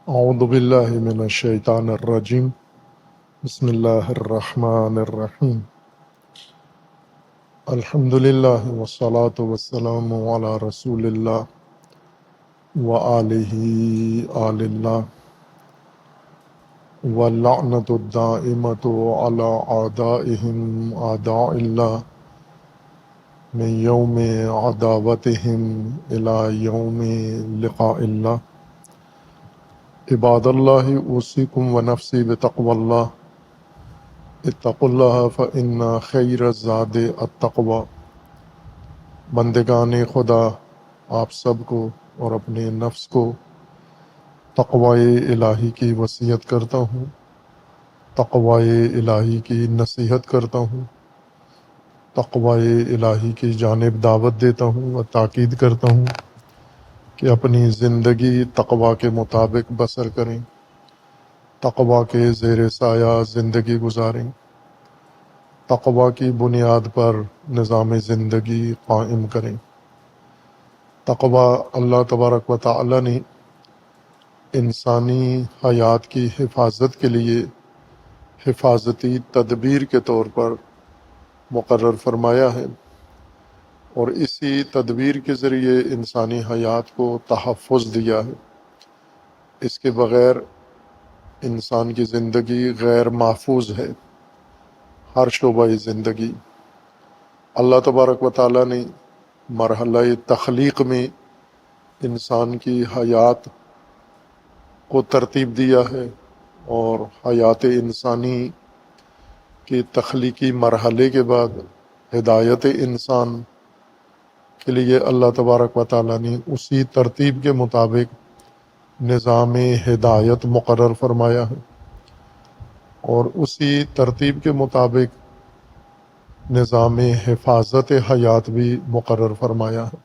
اعوذ باللہ من الشیطان الرجیم بسم اللہ الرحمن الرحیم الحمد للہ والصلاة والسلام علی رسول اللہ وآلہ آل اللہ واللعنۃ الدائمۃ علی اعدائہم اعداء اللہ من یوم عداوتہم الی یوم لقاء اللہ عباد اللہ اوصیکم ونفسی بتقوی اللہ اتقوا اللہ فإن خیر الزاد التقوی۔ بندگان خدا، آپ سب کو اور اپنے نفس کو تقوی الہی کی وصیت کرتا ہوں، تقوی الہی کی نصیحت کرتا ہوں، تقوی الہی کی جانب دعوت دیتا ہوں اور تاکید کرتا ہوں کہ اپنی زندگی تقوی کے مطابق بسر کریں، تقوی کے زیر سایہ زندگی گزاریں، تقوی کی بنیاد پر نظام زندگی قائم کریں۔ تقوی اللہ تبارک و تعالی نے انسانی حیات کی حفاظت کے لیے حفاظتی تدبیر کے طور پر مقرر فرمایا ہے، اور اسی تدبیر کے ذریعے انسانی حیات کو تحفظ دیا ہے۔ اس کے بغیر انسان کی زندگی غیر محفوظ ہے، ہر شعبہ زندگی۔ اللہ تبارک و تعالی نے مرحلہ تخلیق میں انسان کی حیات کو ترتیب دیا ہے، اور حیات انسانی کے تخلیقی مرحلے کے بعد ہدایت انسان کے لیے اللہ تبارک و تعالی نے اسی ترتیب کے مطابق نظام ہدایت مقرر فرمایا ہے، اور اسی ترتیب کے مطابق نظام حفاظت حیات بھی مقرر فرمایا ہے،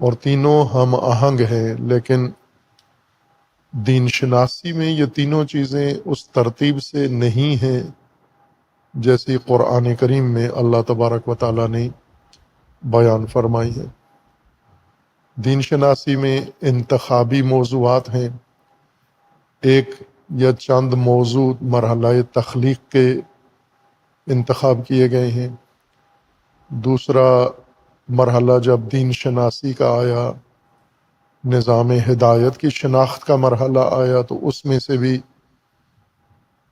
اور تینوں ہم آہنگ ہیں۔ لیکن دین شناسی میں یہ تینوں چیزیں اس ترتیب سے نہیں ہیں جیسی قرآن کریم میں اللہ تبارک و تعالی نے بیان فرمائی ہے۔ دین شناسی میں انتخابی موضوعات ہیں، ایک یا چند موضوع مرحلہ تخلیق کے انتخاب کیے گئے ہیں، دوسرا مرحلہ جب دین شناسی کا آیا، نظام ہدایت کی شناخت کا مرحلہ آیا، تو اس میں سے بھی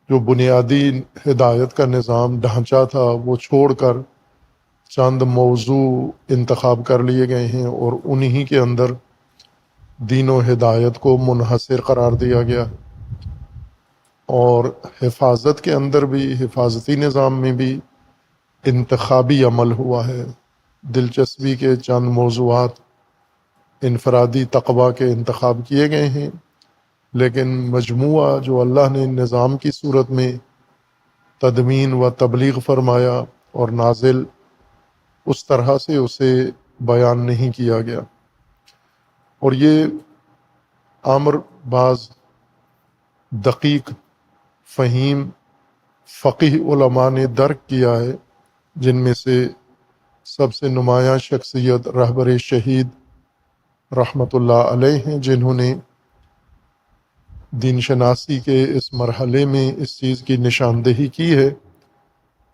جو بنیادی ہدایت کا نظام ڈھانچہ تھا وہ چھوڑ کر چند موضوع انتخاب کر لیے گئے ہیں، اور انہی کے اندر دین و ہدایت کو منحصر قرار دیا گیا، اور حفاظت کے اندر بھی، حفاظتی نظام میں بھی انتخابی عمل ہوا ہے۔ دلچسپی کے چند موضوعات انفرادی تقوی کے انتخاب کیے گئے ہیں، لیکن مجموعہ جو اللہ نے نظام کی صورت میں تدوین و تبلیغ فرمایا اور نازل، اس طرح سے اسے بیان نہیں کیا گیا، اور یہ امر بعض دقیق فہیم فقیہ علماء نے درک کیا ہے، جن میں سے سب سے نمایاں شخصیت رہبر شہید رحمۃ اللہ علیہ ہیں، جنہوں نے دین شناسی کے اس مرحلے میں اس چیز کی نشاندہی کی ہے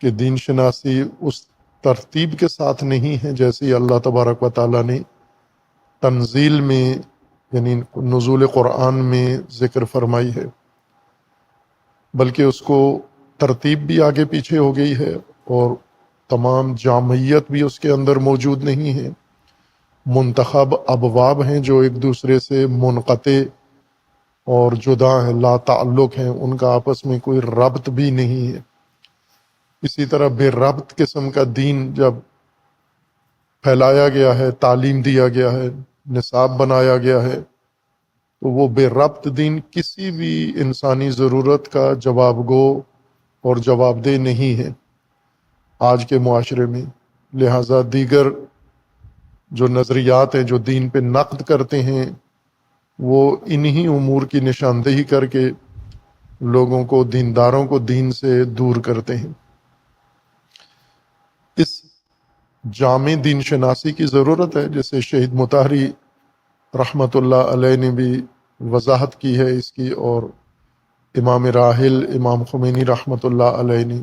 کہ دین شناسی اس ترتیب کے ساتھ نہیں ہے جیسی اللہ تبارک و تعالی نے تنزیل میں، یعنی نزول قرآن میں ذکر فرمائی ہے، بلکہ اس کو ترتیب بھی آگے پیچھے ہو گئی ہے، اور تمام جامعیت بھی اس کے اندر موجود نہیں ہے۔ منتخب ابواب ہیں جو ایک دوسرے سے منقطع اور جدا ہیں، لا تعلق ہیں، ان کا آپس میں کوئی ربط بھی نہیں ہے۔ اسی طرح بے ربط قسم کا دین جب پھیلایا گیا ہے، تعلیم دیا گیا ہے، نصاب بنایا گیا ہے، تو وہ بے ربط دین کسی بھی انسانی ضرورت کا جواب گو اور جواب دہ نہیں ہے آج کے معاشرے میں۔ لہٰذا دیگر جو نظریات ہیں جو دین پہ نقد کرتے ہیں، وہ انہی امور کی نشاندہی کر کے لوگوں کو، دینداروں کو دین سے دور کرتے ہیں۔ اس جامع دین شناسی کی ضرورت ہے، جیسے شہید مطہری رحمۃ اللہ علیہ نے بھی وضاحت کی ہے اس کی، اور امام راحل امام خمینی رحمۃ اللہ علیہ نے،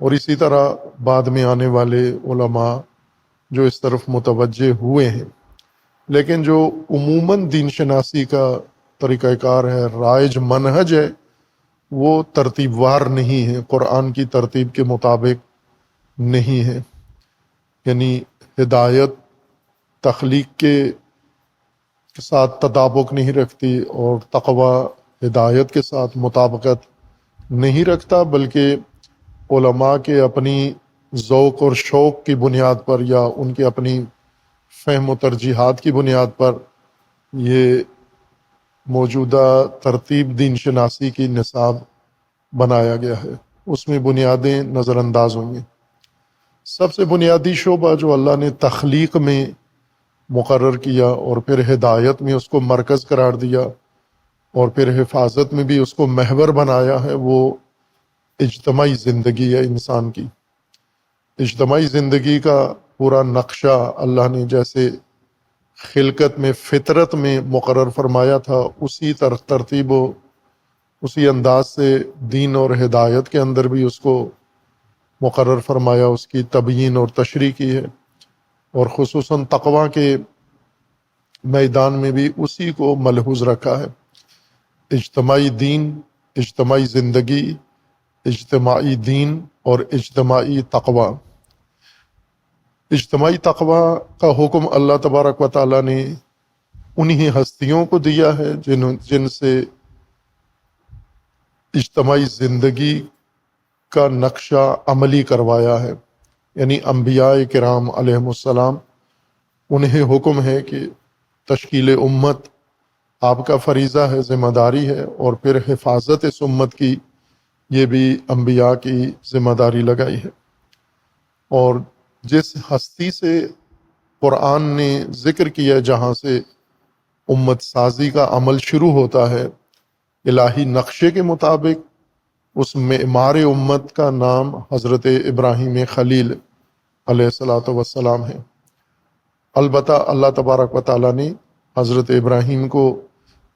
اور اسی طرح بعد میں آنے والے علماء جو اس طرف متوجہ ہوئے ہیں۔ لیکن جو عموماً دین شناسی کا طریقہ کار ہے، رائج منہج ہے، وہ ترتیب وار نہیں ہے، قرآن کی ترتیب کے مطابق نہیں ہے۔ یعنی ہدایت تخلیق کے ساتھ تطابق نہیں رکھتی، اور تقوی ہدایت کے ساتھ مطابقت نہیں رکھتا، بلکہ علماء کے اپنی ذوق اور شوق کی بنیاد پر یا ان کے اپنی فہم و ترجیحات کی بنیاد پر یہ موجودہ ترتیب دین شناسی کی نصاب بنایا گیا ہے، اس میں بنیادیں نظر انداز ہوں گی۔ سب سے بنیادی شعبہ جو اللہ نے تخلیق میں مقرر کیا اور پھر ہدایت میں اس کو مرکز قرار دیا اور پھر حفاظت میں بھی اس کو محور بنایا ہے، وہ اجتماعی زندگی ہے انسان کی۔ اجتماعی زندگی کا پورا نقشہ اللہ نے جیسے خلقت میں فطرت میں مقرر فرمایا تھا، اسی ترتیب و اسی انداز سے دین اور ہدایت کے اندر بھی اس کو مقرر فرمایا، اس کی تبیین اور تشریح کی ہے، اور خصوصاً تقوی کے میدان میں بھی اسی کو ملحوظ رکھا ہے۔ اجتماعی دین، اجتماعی زندگی، اجتماعی دین اور اجتماعی تقوی۔ اجتماعی تقوی کا حکم اللہ تبارک و تعالیٰ نے انہی ہستیوں کو دیا ہے جن سے اجتماعی زندگی کا نقشہ عملی کروایا ہے، یعنی انبیاء کرام علیہم السلام۔ انہیں حکم ہے کہ تشکیل امت آپ کا فریضہ ہے، ذمہ داری ہے، اور پھر حفاظت اس امت کی یہ بھی انبیاء کی ذمہ داری لگائی ہے۔ اور جس ہستی سے قرآن نے ذکر کیا جہاں سے امت سازی کا عمل شروع ہوتا ہے، الہی نقشے کے مطابق اس معمار امت کا نام حضرت ابراہیم خلیل علیہ الصلاۃ والسلام ہے۔ البتہ اللہ تبارک و تعالیٰ نے حضرت ابراہیم کو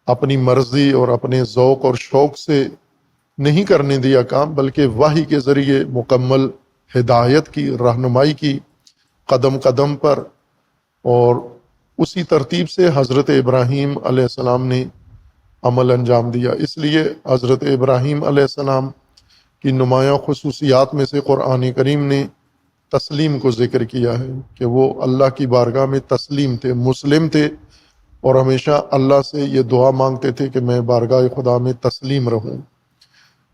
اپنی مرضی اور اپنے ذوق اور شوق سے نہیں کرنے دیا کام، بلکہ وحی کے ذریعے مکمل ہدایت کی رہنمائی کی قدم قدم پر، اور اسی ترتیب سے حضرت ابراہیم علیہ السلام نے عمل انجام دیا۔ اس لیے حضرت ابراہیم علیہ السلام کی نمایاں خصوصیات میں سے قرآن کریم نے تسلیم کو ذکر کیا ہے کہ وہ اللہ کی بارگاہ میں تسلیم تھے، مسلم تھے، اور ہمیشہ اللہ سے یہ دعا مانگتے تھے کہ میں بارگاہ خدا میں تسلیم رہوں۔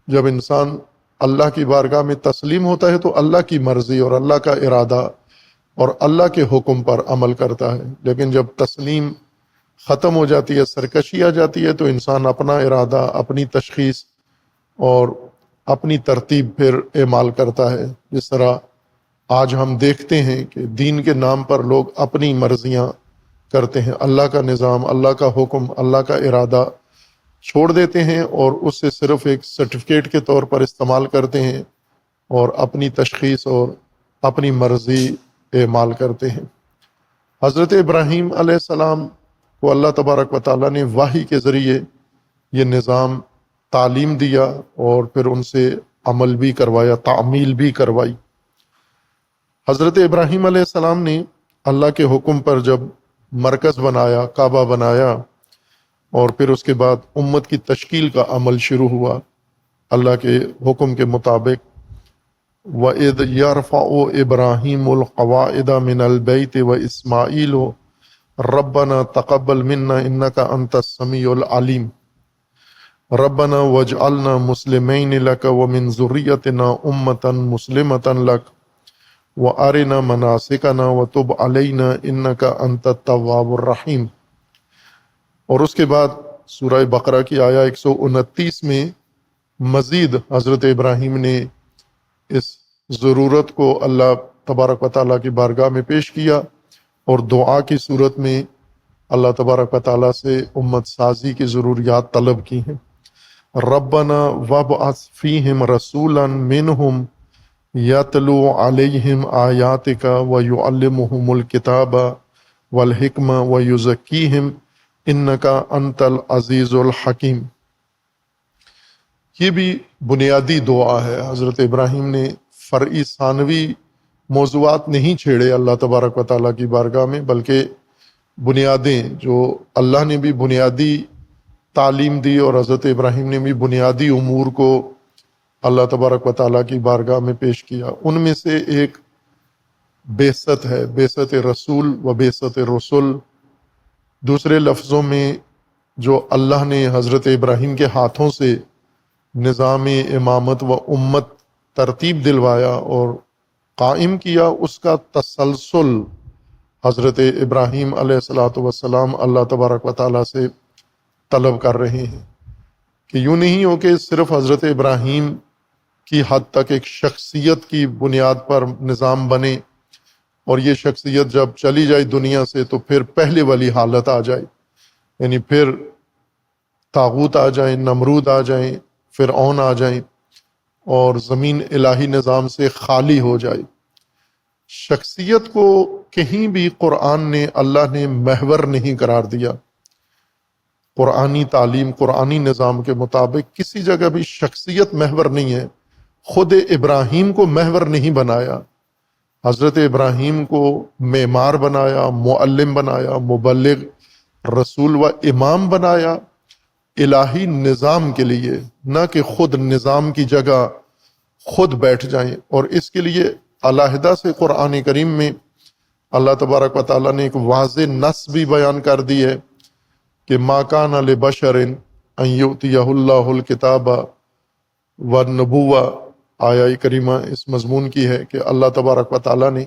جب انسان اللہ کی بارگاہ میں تسلیم ہوتا ہے تو اللہ کی مرضی اور اللہ کا ارادہ اور اللہ کے حکم پر عمل کرتا ہے، لیکن جب تسلیم ختم ہو جاتی ہے، سرکشی آ جاتی ہے، تو انسان اپنا ارادہ، اپنی تشخیص اور اپنی ترتیب پھر اعمال کرتا ہے۔ جس طرح آج ہم دیکھتے ہیں کہ دین کے نام پر لوگ اپنی مرضیاں کرتے ہیں، اللہ کا نظام، اللہ کا حکم، اللہ کا ارادہ چھوڑ دیتے ہیں، اور اس سے صرف ایک سرٹیفکیٹ کے طور پر استعمال کرتے ہیں، اور اپنی تشخیص اور اپنی مرضی اعمال کرتے ہیں۔ حضرت ابراہیم علیہ السلام کو اللہ تبارک و تعالیٰ نے وحی کے ذریعے یہ نظام تعلیم دیا، اور پھر ان سے عمل بھی کروایا، تعمیل بھی کروائی۔ حضرت ابراہیم علیہ السلام نے اللہ کے حکم پر جب مرکز بنایا، کعبہ بنایا، اور پھر اس کے بعد امت کی تشکیل کا عمل شروع ہوا اللہ کے حکم کے مطابق۔ وَإِذْ يَرْفَعُ إِبْرَاهِيمُ الْقَوَاعِدَ مِنَ الْبَيْتِ وَإِسْمَاعِيلُ رَبَّنَا تَقَبَّلْ مِنَّا إِنَّكَ أَنْتَ السَّمِيعُ الْعَلِيمُ رَبَّنَا وَاجْعَلْنَا مُسْلِمَيْنِ لَكَ وَمِنْ ذُرِّيَّتِنَا أُمَّةً مُسْلِمَةً لَكَ وَأَرِنَا مَنَاسِكَنَا وَتُبْ عَلَيْنَا إِنَّكَ أَنْتَ التَّوَّابُ الرَّحِيمُ۔ اور اس کے بعد سورہ بقرہ کی آیہ 129 میں مزید حضرت ابراہیم نے اس ضرورت کو اللہ تبارک و تعالیٰ کی بارگاہ میں پیش کیا، اور دعا کی صورت میں اللہ تبارک و تعالیٰ سے امت سازی کی ضروریات طلب کی ہیں۔ ربنا وابعث فیہم رسولا منہم یتلو علیہم آیاتک ویعلمہم الکتاب والحکمہ ویزکیہم انکا انت العزیز الحکیم۔ یہ بھی بنیادی دعا ہے۔ حضرت ابراہیم نے فرعی ثانوی موضوعات نہیں چھیڑے اللہ تبارک و تعالیٰ کی بارگاہ میں، بلکہ بنیادیں جو اللہ نے بھی بنیادی تعلیم دی اور حضرت ابراہیم نے بھی بنیادی امور کو اللہ تبارک و تعالیٰ کی بارگاہ میں پیش کیا۔ ان میں سے ایک بعثت ہے، بعثت رسول و بعثت رسول۔ دوسرے لفظوں میں جو اللہ نے حضرت ابراہیم کے ہاتھوں سے نظام امامت و امت ترتیب دلوایا اور قائم کیا، اس کا تسلسل حضرت ابراہیم علیہ الصلاۃ والسلام اللہ تبارک و تعالیٰ سے طلب کر رہے ہیں کہ یوں نہیں ہو کہ صرف حضرت ابراہیم کی حد تک ایک شخصیت کی بنیاد پر نظام بنے اور یہ شخصیت جب چلی جائے دنیا سے تو پھر پہلے والی حالت آ جائے، یعنی پھر طاغوت آ جائیں، نمرود آ جائیں، فرعون آ جائیں اور زمین الہی نظام سے خالی ہو جائے۔ شخصیت کو کہیں بھی قرآن نے، اللہ نے محور نہیں قرار دیا۔ قرآنی تعلیم، قرآنی نظام کے مطابق کسی جگہ بھی شخصیت محور نہیں ہے۔ خود ابراہیم کو محور نہیں بنایا، حضرت ابراہیم کو معمار بنایا، معلم بنایا، مبلغ، رسول و امام بنایا الہی نظام کے لیے، نہ کہ خود نظام کی جگہ خود بیٹھ جائیں۔ اور اس کے لیے علیحدہ سے قرآن کریم میں اللہ تبارک و تعالیٰ نے ایک واضح نص بھی بیان کر دی ہے کہ ما کان لبشر ان یؤتیہ اللہ الکتاب والنبوہ۔ آیہ کریمہ اس مضمون کی ہے کہ اللہ تبارک و تعالیٰ نے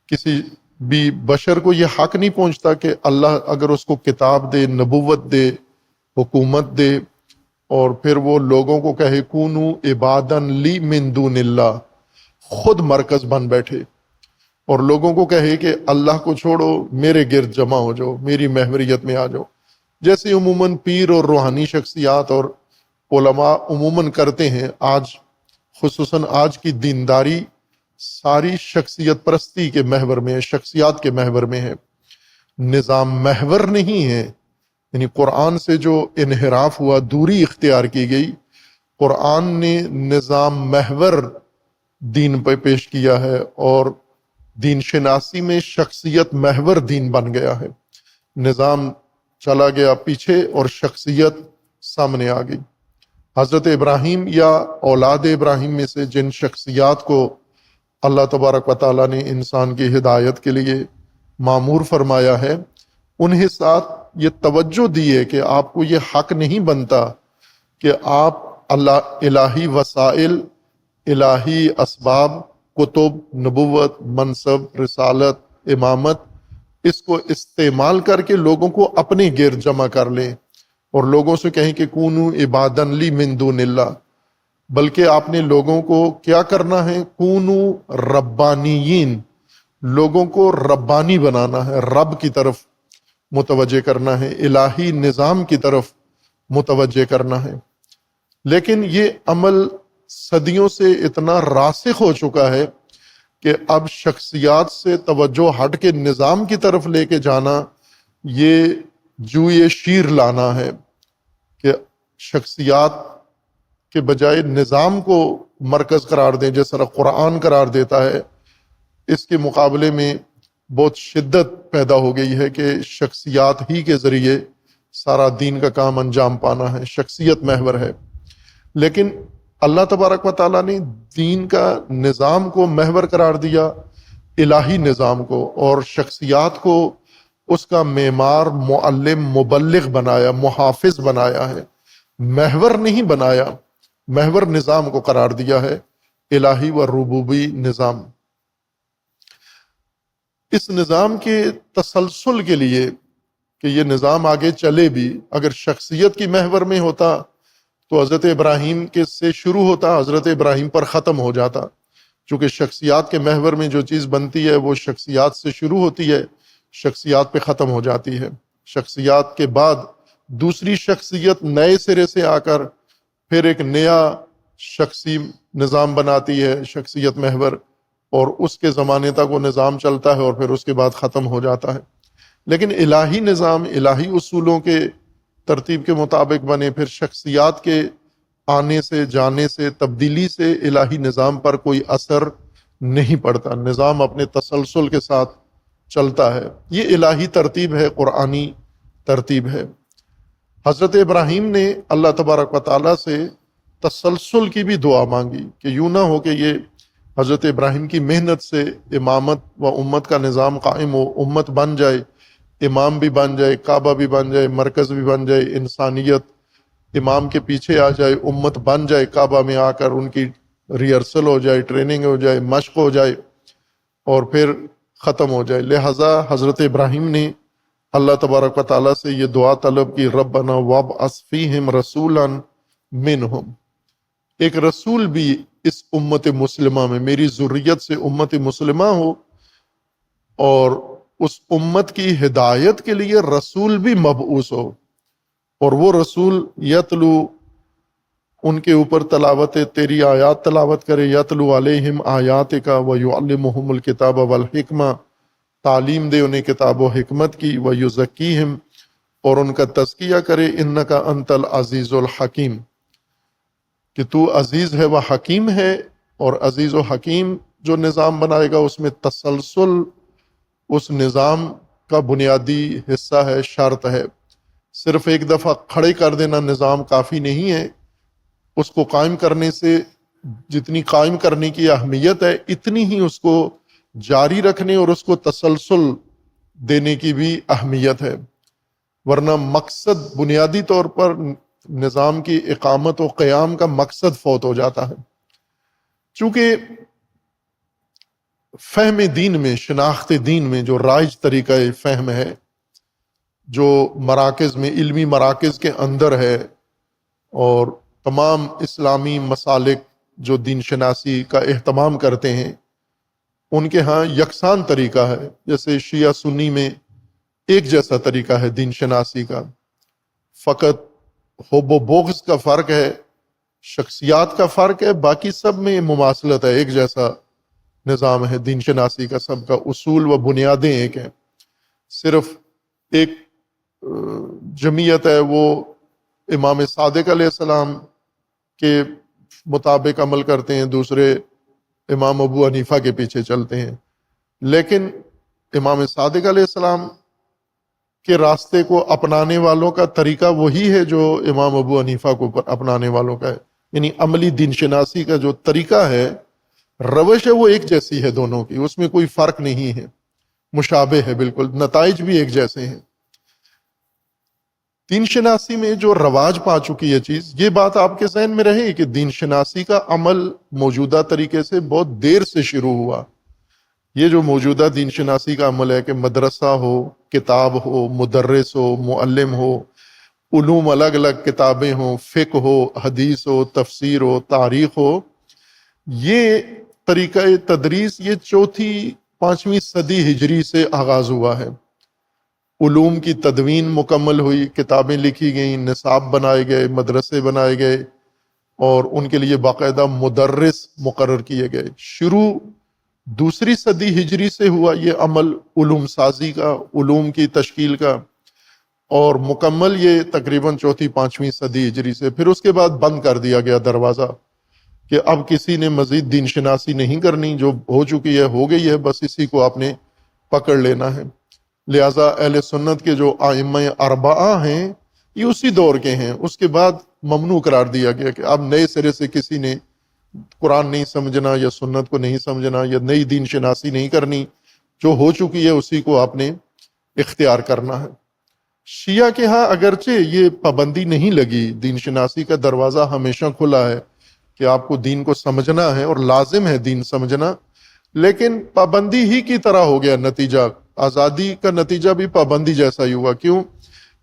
کسی بھی بشر کو یہ حق نہیں پہنچتا کہ اللہ اگر اس کو کتاب دے، نبوت دے، حکومت دے اور پھر وہ لوگوں کو کہے کونو عبادا لی من دون اللہ، خود مرکز بن بیٹھے اور لوگوں کو کہے کہ اللہ کو چھوڑو، میرے گرد جمع ہو جاؤ، میری محوریت میں آ جاؤ، جیسے عموماً پیر اور روحانی شخصیات اور علماء عموماً کرتے ہیں۔ آج خصوصاً آج کی دینداری ساری شخصیت پرستی کے محور میں ہے، شخصیات کے محور میں ہے، نظام محور نہیں ہے۔ یعنی قرآن سے جو انحراف ہوا، دوری اختیار کی گئی، قرآن نے نظام محور دین پہ پیش کیا ہے اور دین شناسی میں شخصیت محور دین بن گیا ہے۔ نظام چلا گیا پیچھے اور شخصیت سامنے آ گئی۔ حضرت ابراہیم یا اولاد ابراہیم میں سے جن شخصیات کو اللہ تبارک و تعالیٰ نے انسان کی ہدایت کے لیے معمور فرمایا ہے، انہیں ساتھ یہ توجہ دی ہے کہ آپ کو یہ حق نہیں بنتا کہ آپ اللہ الہی وسائل، الہی اسباب، کتب، نبوت، منصب، رسالت، امامت، اس کو استعمال کر کے لوگوں کو اپنے گرد جمع کر لیں اور لوگوں سے کہیں کہ کونو عبادا لی من دون اللہ، بلکہ آپ نے لوگوں کو کیا کرنا ہے؟ کونو ربانیین، لوگوں کو ربانی بنانا ہے، رب کی طرف متوجہ کرنا ہے، الہی نظام کی طرف متوجہ کرنا ہے۔ لیکن یہ عمل صدیوں سے اتنا راسخ ہو چکا ہے کہ اب شخصیات سے توجہ ہٹ کے نظام کی طرف لے کے جانا یہ جوئے شیر لانا ہے کہ شخصیات کے بجائے نظام کو مرکز قرار دیں، جس طرح قرآن قرار دیتا ہے۔ اس کے مقابلے میں بہت شدت پیدا ہو گئی ہے کہ شخصیات ہی کے ذریعے سارا دین کا کام انجام پانا ہے، شخصیت محور ہے۔ لیکن اللہ تبارک و تعالیٰ نے دین کا نظام کو محور قرار دیا، الہی نظام کو، اور شخصیات کو اس کا معمار، معلم، مبلغ بنایا، محافظ بنایا ہے، محور نہیں بنایا، محور نظام کو قرار دیا ہے، الہی و ربوبی نظام۔ اس نظام کے تسلسل کے لیے کہ یہ نظام آگے چلے بھی، اگر شخصیت کی محور میں ہوتا تو حضرت ابراہیم کے سے شروع ہوتا، حضرت ابراہیم پر ختم ہو جاتا۔ چونکہ شخصیات کے محور میں جو چیز بنتی ہے وہ شخصیات سے شروع ہوتی ہے، شخصیات پہ ختم ہو جاتی ہے۔ شخصیات کے بعد دوسری شخصیت نئے سرے سے آ کر پھر ایک نیا شخصی نظام بناتی ہے، شخصیت محور، اور اس کے زمانے تک وہ نظام چلتا ہے اور پھر اس کے بعد ختم ہو جاتا ہے۔ لیکن الہی نظام الہی اصولوں کے ترتیب کے مطابق بنے، پھر شخصیات کے آنے سے، جانے سے، تبدیلی سے الہی نظام پر کوئی اثر نہیں پڑتا، نظام اپنے تسلسل کے ساتھ چلتا ہے۔ یہ الہی ترتیب ہے، قرآنی ترتیب ہے۔ حضرت ابراہیم نے اللہ تبارک و تعالیٰ سے تسلسل کی بھی دعا مانگی کہ یوں نہ ہو کہ یہ حضرت ابراہیم کی محنت سے امامت و امت کا نظام قائم ہو، امت بن جائے، امام بھی بن جائے، کعبہ بھی بن جائے، مرکز بھی بن جائے، انسانیت امام کے پیچھے آ جائے، امت بن جائے، کعبہ میں آ کر ان کی ریہرسل ہو جائے، ٹریننگ ہو جائے، مشق ہو جائے اور پھر ختم ہو جائے۔ لہٰذا حضرت ابراہیم نے اللہ تبارک و تعالیٰ سے یہ دعا طلب کی، ربنا وابعث فیہم رسولا منہم، ایک رسول بھی اس امت مسلمہ میں، میری ذریت سے امت مسلمہ ہو، اور اس امت کی ہدایت کے لیے رسول بھی مبعوث ہو، اور وہ رسول یتلو، ان کے اوپر تلاوت تیری آیات تلاوت کرے، یتلو علیہم آیاتک ویعلمہم الکتاب والحکمہ، تعلیم دے انہیں کتاب و حکمت کی، ویزکیہم، اور ان کا تزکیہ کرے، انک انت العزیز الحکیم، کہ تو عزیز ہے و حکیم ہے، اور عزیز و حکیم جو نظام بنائے گا اس میں تسلسل اس نظام کا بنیادی حصہ ہے، شرط ہے۔ صرف ایک دفعہ کھڑے کر دینا نظام کافی نہیں ہے، اس کو قائم کرنے سے جتنی قائم کرنے کی اہمیت ہے اتنی ہی اس کو جاری رکھنے اور اس کو تسلسل دینے کی بھی اہمیت ہے، ورنہ مقصد بنیادی طور پر نظام کی اقامت و قیام کا مقصد فوت ہو جاتا ہے۔ چونکہ فہم دین میں، شناخت دین میں جو رائج طریقہ فہم ہے، جو مراکز میں، علمی مراکز کے اندر ہے، اور تمام اسلامی مسالک جو دین شناسی کا اہتمام کرتے ہیں ان کے ہاں یکساں طریقہ ہے، جیسے شیعہ سنی میں ایک جیسا طریقہ ہے دین شناسی کا، فقط حب و بغض کا فرق ہے، شخصیات کا فرق ہے، باقی سب میں مماثلت ہے، ایک جیسا نظام ہے دین شناسی کا، سب کا اصول و بنیادیں ایک ہیں، صرف ایک جمعیت ہے وہ امام صادق علیہ السلام کے مطابق عمل کرتے ہیں، دوسرے امام ابو حنیفہ کے پیچھے چلتے ہیں، لیکن امام صادق علیہ السلام کے راستے کو اپنانے والوں کا طریقہ وہی ہے جو امام ابو حنیفہ کو اپنانے والوں کا ہے، یعنی عملی دین شناسی کا جو طریقہ ہے، روش ہے، وہ ایک جیسی ہے دونوں کی، اس میں کوئی فرق نہیں ہے، مشابہ ہے بالکل، نتائج بھی ایک جیسے ہیں۔ دین شناسی میں جو رواج پا چکی ہے چیز، یہ بات آپ کے ذہن میں رہے کہ دین شناسی کا عمل موجودہ طریقے سے بہت دیر سے شروع ہوا۔ یہ جو موجودہ دین شناسی کا عمل ہے کہ مدرسہ ہو، کتاب ہو، مدرس ہو، معلم ہو، علوم الگ الگ کتابیں ہوں، فقہ ہو، حدیث ہو، تفسیر ہو، تاریخ ہو، یہ طریقہ تدریس یہ چوتھی پانچویں صدی ہجری سے آغاز ہوا ہے۔ علوم کی تدوین مکمل ہوئی، کتابیں لکھی گئیں، نصاب بنائے گئے، مدرسے بنائے گئے، اور ان کے لیے باقاعدہ مدرس مقرر کیے گئے۔ شروع دوسری صدی ہجری سے ہوا یہ عمل علوم سازی کا، علوم کی تشکیل کا، اور مکمل یہ تقریباً چوتھی پانچویں صدی ہجری سے۔ پھر اس کے بعد بند کر دیا گیا دروازہ کہ اب کسی نے مزید دین شناسی نہیں کرنی، جو ہو چکی ہے ہو گئی ہے، بس اسی کو آپ نے پکڑ لینا ہے۔ لہٰذا اہل سنت کے جو ائمہ اربعہ ہیں یہ اسی دور کے ہیں، اس کے بعد ممنوع قرار دیا گیا کہ اب نئے سرے سے کسی نے قرآن نہیں سمجھنا یا سنت کو نہیں سمجھنا یا نئی دین شناسی نہیں کرنی، جو ہو چکی ہے اسی کو آپ نے اختیار کرنا ہے۔ شیعہ کے ہاں اگرچہ یہ پابندی نہیں لگی، دین شناسی کا دروازہ ہمیشہ کھلا ہے کہ آپ کو دین کو سمجھنا ہے اور لازم ہے دین سمجھنا، لیکن پابندی ہی کی طرح ہو گیا نتیجہ، آزادی کا نتیجہ بھی پابندی جیسا ہی ہوا۔ کیوں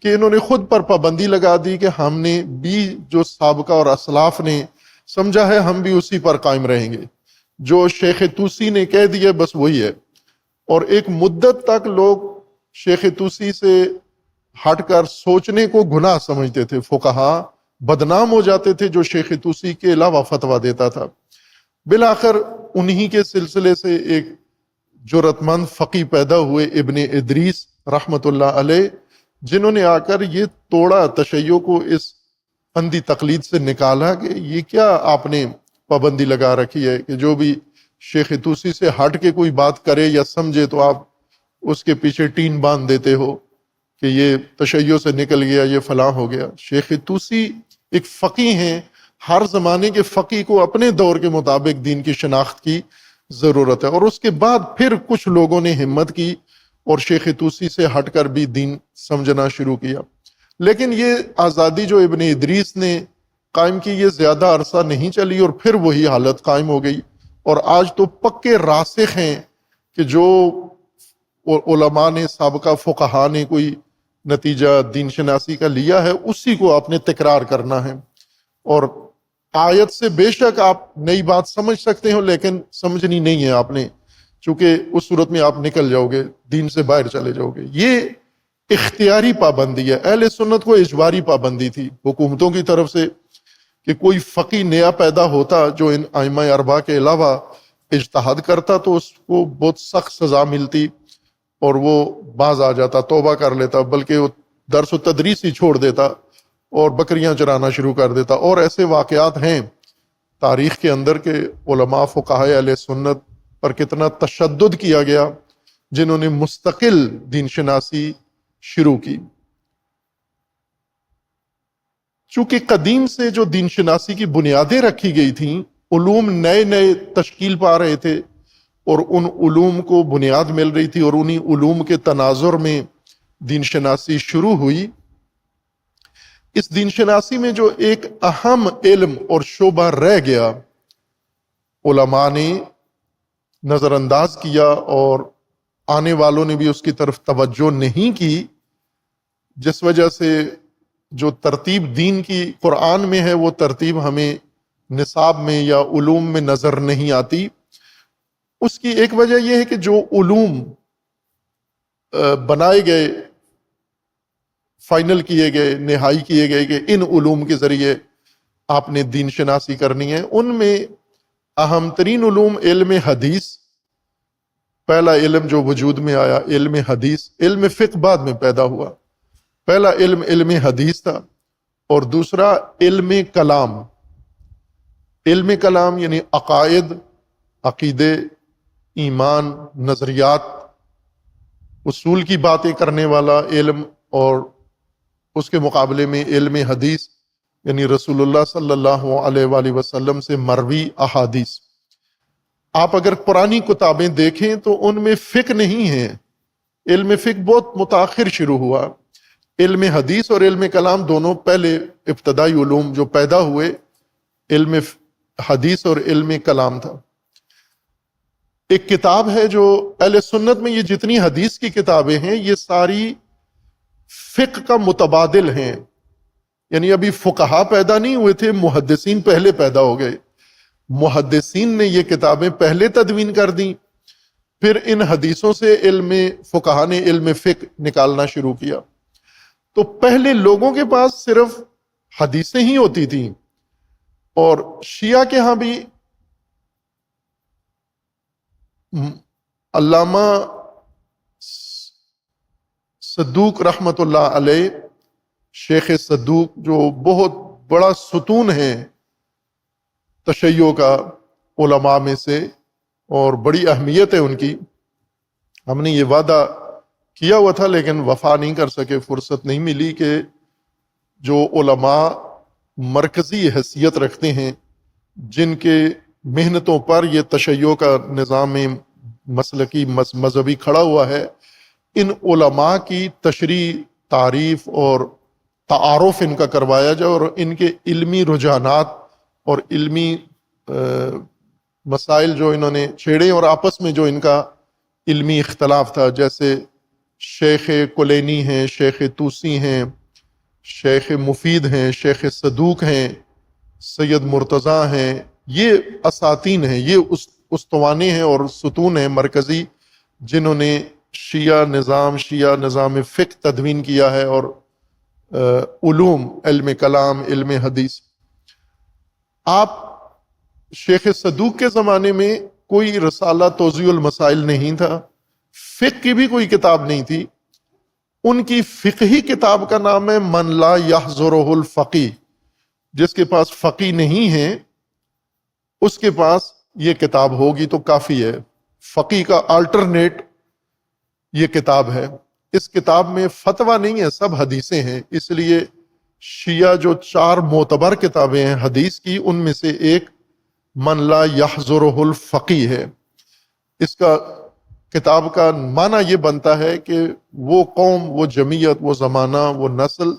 کہ انہوں نے خود پر پابندی لگا دی کہ ہم نے بھی جو سابقہ اور اسلاف نے سمجھا ہے ہم بھی اسی پر قائم رہیں گے، جو شیخ طوسی نے کہہ دیا بس وہی ہے۔ اور ایک مدت تک لوگ شیخ طوسی سے ہٹ کر سوچنے کو گناہ سمجھتے تھے، فقہا بدنام ہو جاتے تھے جو شیخ طوسی کے علاوہ فتویٰ دیتا تھا۔ بالآخر انہی کے سلسلے سے ایک جرأت مند فقی پیدا ہوئے ابن ادریس رحمۃ اللہ علیہ، جنہوں نے آ کر یہ توڑا تشیع کو، اس اندھی تقلید سے نکالا کہ یہ کیا آپ نے پابندی لگا رکھی ہے کہ جو بھی شیخ طوسی سے ہٹ کے کوئی بات کرے یا سمجھے تو آپ اس کے پیچھے ٹین باندھ دیتے ہو کہ یہ تشیع سے نکل گیا، یہ فلاں ہو گیا۔ شیخ طوسی ایک فقی ہیں، ہر زمانے کے فقی کو اپنے دور کے مطابق دین کی شناخت کی ضرورت ہے، اور اس کے بعد پھر کچھ لوگوں نے ہمت کی اور شیخ طوسی سے ہٹ کر بھی دین سمجھنا شروع کیا۔ لیکن یہ آزادی جو ابن ادریس نے قائم کی یہ زیادہ عرصہ نہیں چلی اور پھر وہی حالت قائم ہو گئی، اور آج تو پکے راسخ ہیں کہ جو علماء نے، سابقہ فقہا نے کوئی نتیجہ دین شناسی کا لیا ہے اسی کو آپ نے تکرار کرنا ہے، اور آیت سے بے شک آپ نئی بات سمجھ سکتے ہو لیکن سمجھنی نہیں ہے آپ نے، چونکہ اس صورت میں آپ نکل جاؤ گے، دین سے باہر چلے جاؤ گے۔ یہ اختیاری پابندی ہے، اہل سنت کو اجباری پابندی تھی حکومتوں کی طرف سے کہ کوئی فقی نیا پیدا ہوتا جو ان ائمہ اربعہ کے علاوہ اجتہاد کرتا تو اس کو بہت سخت سزا ملتی اور وہ باز آ جاتا، توبہ کر لیتا، بلکہ وہ درس و تدریس ہی چھوڑ دیتا اور بکریاں چرانا شروع کر دیتا۔ اور ایسے واقعات ہیں تاریخ کے اندر کہ علماء فقہاء اہل سنت پر کتنا تشدد کیا گیا جنہوں نے مستقل دین شناسی شروع کی۔ چونکہ قدیم سے جو دین شناسی کی بنیادیں رکھی گئی تھیں، علوم نئے نئے تشکیل پا رہے تھے اور ان علوم کو بنیاد مل رہی تھی، اور انہی علوم کے تناظر میں دین شناسی شروع ہوئی۔ اس دین شناسی میں جو ایک اہم علم اور شعبہ رہ گیا، علماء نے نظر انداز کیا اور آنے والوں نے بھی اس کی طرف توجہ نہیں کی، جس وجہ سے جو ترتیب دین کی قرآن میں ہے وہ ترتیب ہمیں نصاب میں یا علوم میں نظر نہیں آتی۔ اس کی ایک وجہ یہ ہے کہ جو علوم بنائے گئے، فائنل کیے گئے، نہائی کیے گئے کہ ان علوم کے ذریعے آپ نے دین شناسی کرنی ہے، ان میں اہم ترین علوم علم حدیث، پہلا علم جو وجود میں آیا علم حدیث، علم فقہ بعد میں پیدا ہوا، پہلا علم حدیث تھا، اور دوسرا علم کلام۔ علم کلام یعنی عقائد، عقیدے، ایمان، نظریات، اصول کی باتیں کرنے والا علم، اور اس کے مقابلے میں علم حدیث یعنی رسول اللہ صلی اللہ علیہ وآلہ وسلم سے مروی احادیث۔ آپ اگر پرانی کتابیں دیکھیں تو ان میں فقہ نہیں ہے، علم فقہ بہت متاخر شروع ہوا۔ علم حدیث اور علم کلام دونوں پہلے ابتدائی علوم جو پیدا ہوئے علم حدیث اور علم کلام تھا۔ ایک کتاب ہے جو اہل سنت میں، یہ جتنی حدیث کی کتابیں ہیں یہ ساری فقہ کا متبادل ہیں، یعنی ابھی فقہا پیدا نہیں ہوئے تھے، محدثین پہلے پیدا ہو گئے، محدثین نے یہ کتابیں پہلے تدوین کر دیں، پھر ان حدیثوں سے علم فقہا نے علم فقہ نکالنا شروع کیا۔ تو پہلے لوگوں کے پاس صرف حدیثیں ہی ہوتی تھیں، اور شیعہ کے ہاں بھی علامہ صدوق رحمۃ اللہ علیہ، شیخ صدوق جو بہت بڑا ستون ہے تشیع کا علماء میں سے، اور بڑی اہمیت ہے ان کی۔ ہم نے یہ وعدہ کیا ہوا تھا لیکن وفا نہیں کر سکے، فرصت نہیں ملی کہ جو علماء مرکزی حیثیت رکھتے ہیں، جن کے محنتوں پر یہ تشیع کا نظام مسلکی مذہبی کھڑا ہوا ہے، ان علماء کی تشریح، تعریف اور تعارف ان کا کروایا جائے، اور ان کے علمی رجحانات اور علمی مسائل جو انہوں نے چھیڑے اور آپس میں جو ان کا علمی اختلاف تھا، جیسے شیخ کلینی ہیں، شیخ طوسی ہیں، شیخ مفید ہیں، شیخ صدوق ہیں، سید مرتضیٰ ہیں، یہ اساتین ہیں، یہ استوانے ہیں اور ستون ہیں مرکزی، جنہوں نے شیعہ نظام فقہ تدوین کیا ہے، اور علوم، علم کلام، علم حدیث۔ آپ شیخ صدوق کے زمانے میں کوئی رسالہ توضیح المسائل نہیں تھا، فقہ کی بھی کوئی کتاب نہیں تھی۔ ان کی فقہی کتاب کا نام ہے من لا یحضرہ الفقی، جس کے پاس فقی نہیں ہے اس کے پاس یہ کتاب ہوگی تو کافی ہے۔ فقی کا آلٹرنیٹ یہ کتاب ہے۔ اس کتاب میں فتویٰ نہیں ہے، سب حدیثیں ہیں، اس لیے شیعہ جو 4 معتبر کتابیں ہیں حدیث کی، ان میں سے ایک من لا یحضرہ الفقی ہے۔ اس کا کتاب کا معنی یہ بنتا ہے کہ وہ قوم، وہ جمعیت، وہ زمانہ، وہ نسل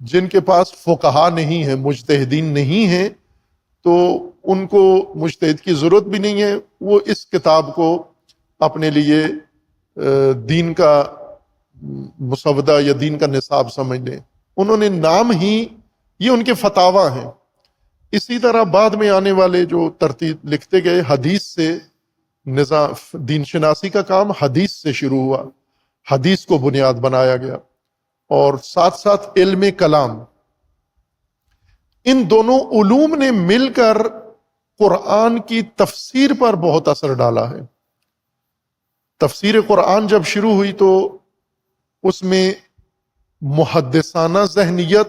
جن کے پاس فقہا نہیں ہے، مجتہدین نہیں ہیں، تو ان کو مجتہد کی ضرورت بھی نہیں ہے، وہ اس کتاب کو اپنے لیے دین کا مسودہ یا دین کا نصاب سمجھ لیں۔ انہوں نے نام ہی، یہ ان کے فتاویٰ ہیں۔ اسی طرح بعد میں آنے والے جو ترتیب لکھتے گئے، حدیث سے نظام دین شناسی کا کام حدیث سے شروع ہوا، حدیث کو بنیاد بنایا گیا، اور ساتھ ساتھ علم کلام، ان دونوں علوم نے مل کر قرآن کی تفسیر پر بہت اثر ڈالا ہے۔ تفسیر قرآن جب شروع ہوئی تو اس میں محدثانہ ذہنیت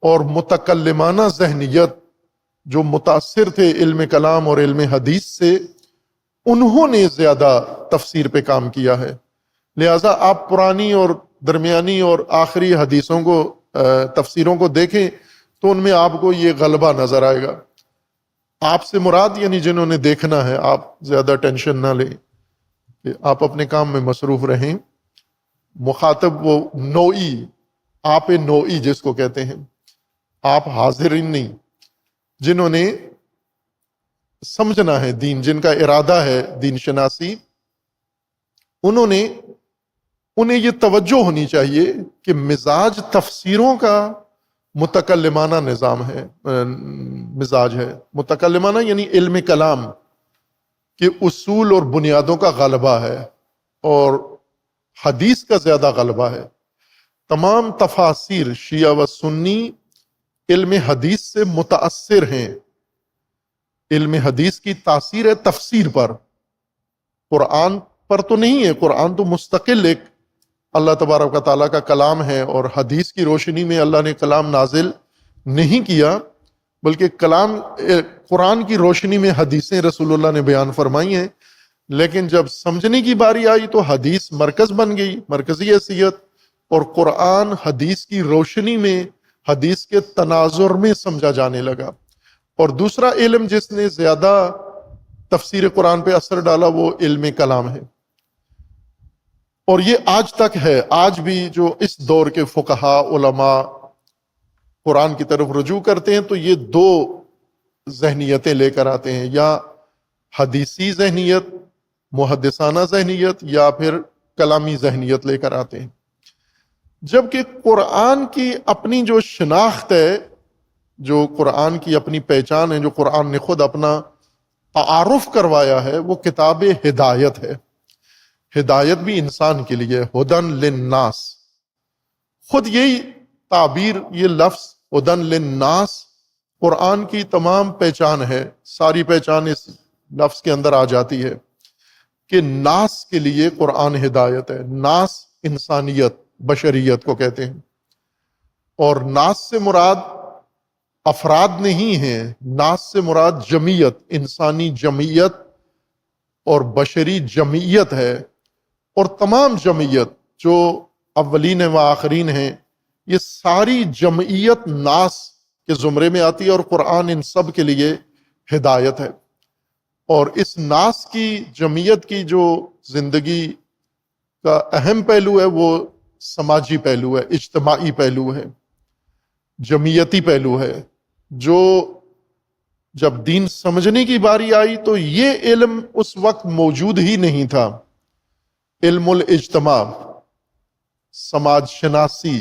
اور متکلمانہ ذہنیت جو متاثر تھے علم کلام اور علم حدیث سے، انہوں نے زیادہ تفسیر پہ کام کیا ہے۔ لہٰذا آپ پرانی اور درمیانی اور آخری حدیثوں کو، تفسیروں کو دیکھیں تو ان میں آپ کو یہ غلبہ نظر آئے گا۔ آپ سے مراد یعنی جنہوں نے دیکھنا ہے، آپ زیادہ ٹینشن نہ لیں، کہ آپ اپنے کام میں مصروف رہیں۔ مخاطب وہ نوعی، آپ نوعی جس کو کہتے ہیں، آپ حاضرین نہیں، جنہوں نے سمجھنا ہے دین، جن کا ارادہ ہے دین شناسی، انہیں یہ توجہ ہونی چاہیے کہ مزاج تفسیروں کا متکلمانہ نظام ہے، مزاج ہے۔ متکلمانہ یعنی علم کلام کے اصول اور بنیادوں کا غلبہ ہے، اور حدیث کا زیادہ غلبہ ہے۔ تمام تفاسیر شیعہ و سنی علم حدیث سے متاثر ہیں۔ علم حدیث کی تاثیر ہے تفسیر پر، قرآن پر تو نہیں ہے۔ قرآن تو مستقل ایک اللہ تبارک و تعالیٰ کا کلام ہے، اور حدیث کی روشنی میں اللہ نے کلام نازل نہیں کیا، بلکہ کلام قرآن کی روشنی میں حدیثیں رسول اللہ نے بیان فرمائی ہیں۔ لیکن جب سمجھنے کی باری آئی تو حدیث مرکز بن گئی، مرکزی حیثیت، اور قرآن حدیث کی روشنی میں، حدیث کے تناظر میں سمجھا جانے لگا۔ اور دوسرا علم جس نے زیادہ تفسیر قرآن پہ اثر ڈالا وہ علم کلام ہے، اور یہ آج تک ہے۔ آج بھی جو اس دور کے فقہا، علماء قرآن کی طرف رجوع کرتے ہیں تو یہ 2 ذہنیتیں لے کر آتے ہیں، یا حدیثی ذہنیت، محدثانہ ذہنیت، یا پھر کلامی ذہنیت لے کر آتے ہیں۔ جبکہ قرآن کی اپنی جو شناخت ہے، جو قرآن کی اپنی پہچان ہے، جو قرآن نے خود اپنا تعارف کروایا ہے، وہ کتاب ہدایت ہے۔ ہدایت بھی انسان کے لیے، ہدن للناس، خود یہی تعبیر، یہ لفظ ہدن للناس قرآن کی تمام پہچان ہے۔ ساری پہچان اس لفظ کے اندر آ جاتی ہے کہ ناس کے لیے قرآن ہدایت ہے۔ ناس انسانیت، بشریت کو کہتے ہیں، اور ناس سے مراد افراد نہیں ہیں، ناس سے مراد جمعیت، انسانی جمعیت اور بشری جمعیت ہے۔ اور تمام جمعیت جو اولین و آخرین ہیں، یہ ساری جمعیت ناس کے زمرے میں آتی ہے، اور قرآن ان سب کے لیے ہدایت ہے۔ اور اس ناس کی جمعیت کی جو زندگی کا اہم پہلو ہے وہ سماجی پہلو ہے، اجتماعی پہلو ہے، جمعیتی پہلو ہے، جو جب دین سمجھنے کی باری آئی تو یہ علم اس وقت موجود ہی نہیں تھا۔ علم الاجتماع، سماج شناسی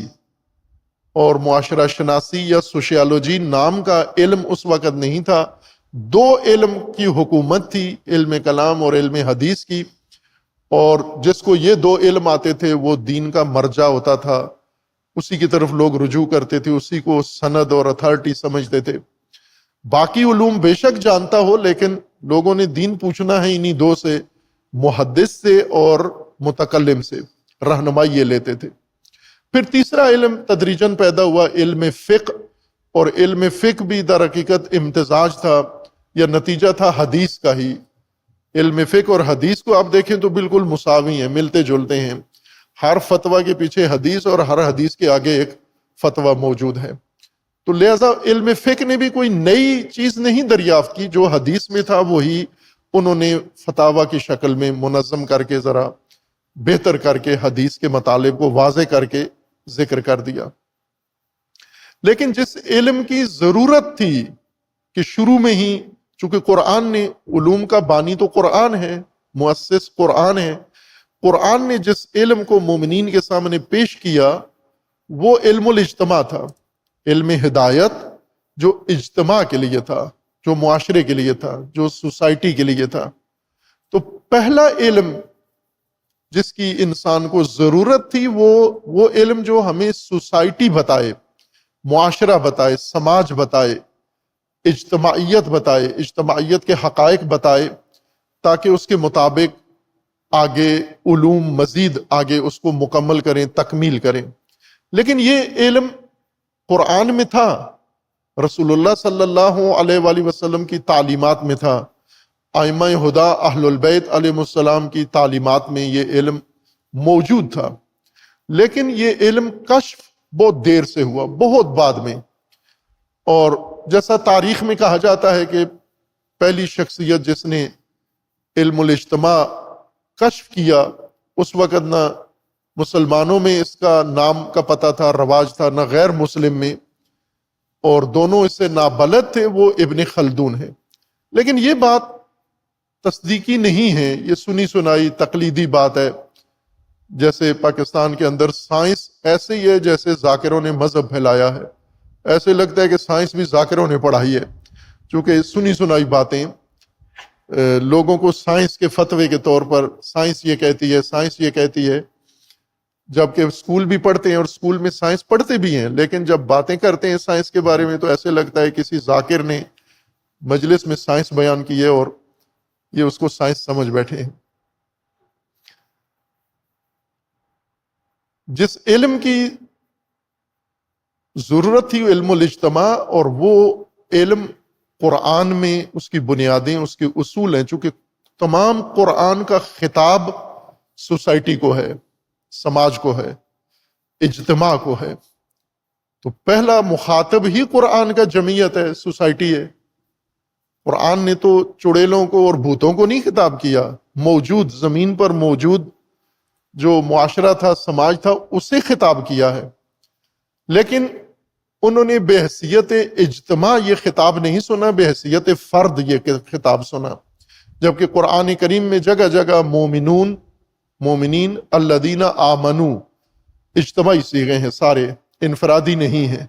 اور معاشرہ شناسی یا سوشیالوجی نام کا علم اس وقت نہیں تھا۔ 2 علم کی حکومت تھی، علم کلام اور علم حدیث کی، اور جس کو یہ 2 علم آتے تھے وہ دین کا مرجع ہوتا تھا، اسی کی طرف لوگ رجوع کرتے تھے، اسی کو سند اور اتھارٹی سمجھتے تھے۔ باقی علوم بے شک جانتا ہو، لیکن لوگوں نے دین پوچھنا ہے انہی دو سے، محدث سے اور متکلم سے، رہنمائی یہ لیتے تھے۔ پھر تیسرا علم تدریجاً پیدا ہوا، علم فقہ، اور علم فقہ بھی در حقیقت امتزاج تھا یا نتیجہ تھا حدیث کا ہی۔ علم فقہ اور حدیث کو آپ دیکھیں تو بالکل مساوی ہیں، ملتے جلتے ہیں، ہر فتویٰ کے پیچھے حدیث اور ہر حدیث کے آگے ایک فتویٰ موجود ہے۔ تو لہذا علم فقہ نے بھی کوئی نئی چیز نہیں دریافت کی، جو حدیث میں تھا وہی انہوں نے فتاویٰ کی شکل میں منظم کر کے، ذرا بہتر کر کے، حدیث کے مطالب کو واضح کر کے ذکر کر دیا۔ لیکن جس علم کی ضرورت تھی کہ شروع میں ہی، چونکہ قرآن نے، علوم کا بانی تو قرآن ہے، مؤسس قرآن ہے، قرآن نے جس علم کو مومنین کے سامنے پیش کیا وہ علم الاجتماع تھا، علم ہدایت جو اجتماع کے لیے تھا، جو معاشرے کے لیے تھا، جو سوسائٹی کے لیے تھا۔ تو پہلا علم جس کی انسان کو ضرورت تھی وہ علم جو ہمیں سوسائٹی بتائے، معاشرہ بتائے، سماج بتائے، اجتماعیت بتائے، اجتماعیت کے حقائق بتائے، تاکہ اس کے مطابق آگے علوم مزید آگے اس کو مکمل کریں، تکمیل کریں۔ لیکن یہ علم قرآن میں تھا، رسول اللہ صلی اللہ علیہ وآلہ وسلم کی تعلیمات میں تھا، ائمہ ہدیٰ اہل البیت علیہ السلام کی تعلیمات میں یہ علم موجود تھا۔ لیکن یہ علم کشف بہت دیر سے ہوا، بہت بعد میں، اور جیسا تاریخ میں کہا جاتا ہے کہ پہلی شخصیت جس نے علم الاجتماع کشف کیا، اس وقت نہ مسلمانوں میں اس کا نام کا پتہ تھا، رواج تھا، نہ غیر مسلم میں، اور دونوں اس سے نابلد تھے، وہ ابن خلدون ہے۔ لیکن یہ بات تصدیقی نہیں ہے، یہ سنی سنائی تقلیدی بات ہے۔ جیسے پاکستان کے اندر سائنس ایسے ہی ہے جیسے ذاکروں نے مذہب پھیلایا ہے، ایسے لگتا ہے کہ سائنس بھی ذاکروں نے پڑھائی ہے، چونکہ سنی سنائی باتیں لوگوں کو سائنس کے فتوے کے طور پر، سائنس یہ کہتی ہے، سائنس یہ کہتی ہے، جبکہ اسکول بھی پڑھتے ہیں اور اسکول میں سائنس پڑھتے بھی ہیں، لیکن جب باتیں کرتے ہیں سائنس کے بارے میں تو ایسے لگتا ہے کسی ذاکر نے مجلس میں سائنس بیان کی ہے اور یہ اس کو سائنس سمجھ بیٹھے ہیں۔ جس علم کی ضرورت تھی علم الاجتماع، اور وہ علم قرآن میں اس کی بنیادیں، اس کے اصول ہیں، چونکہ تمام قرآن کا خطاب سوسائٹی کو ہے، سماج کو ہے، اجتماع کو ہے، تو پہلا مخاطب ہی قرآن کا جمعیت ہے، سوسائٹی ہے۔ قرآن نے تو چڑیلوں کو اور بھوتوں کو نہیں خطاب کیا، موجود زمین پر موجود جو معاشرہ تھا، سماج تھا، اسے خطاب کیا ہے۔ لیکن انہوں نے بحیثیت اجتماع یہ خطاب نہیں سنا، بحیثیت فرد یہ خطاب سنا، جبکہ قرآن کریم میں جگہ جگہ مومنون، مومنین، الذین آمنو اجتماعی صیغے ہیں، سارے انفرادی نہیں ہیں۔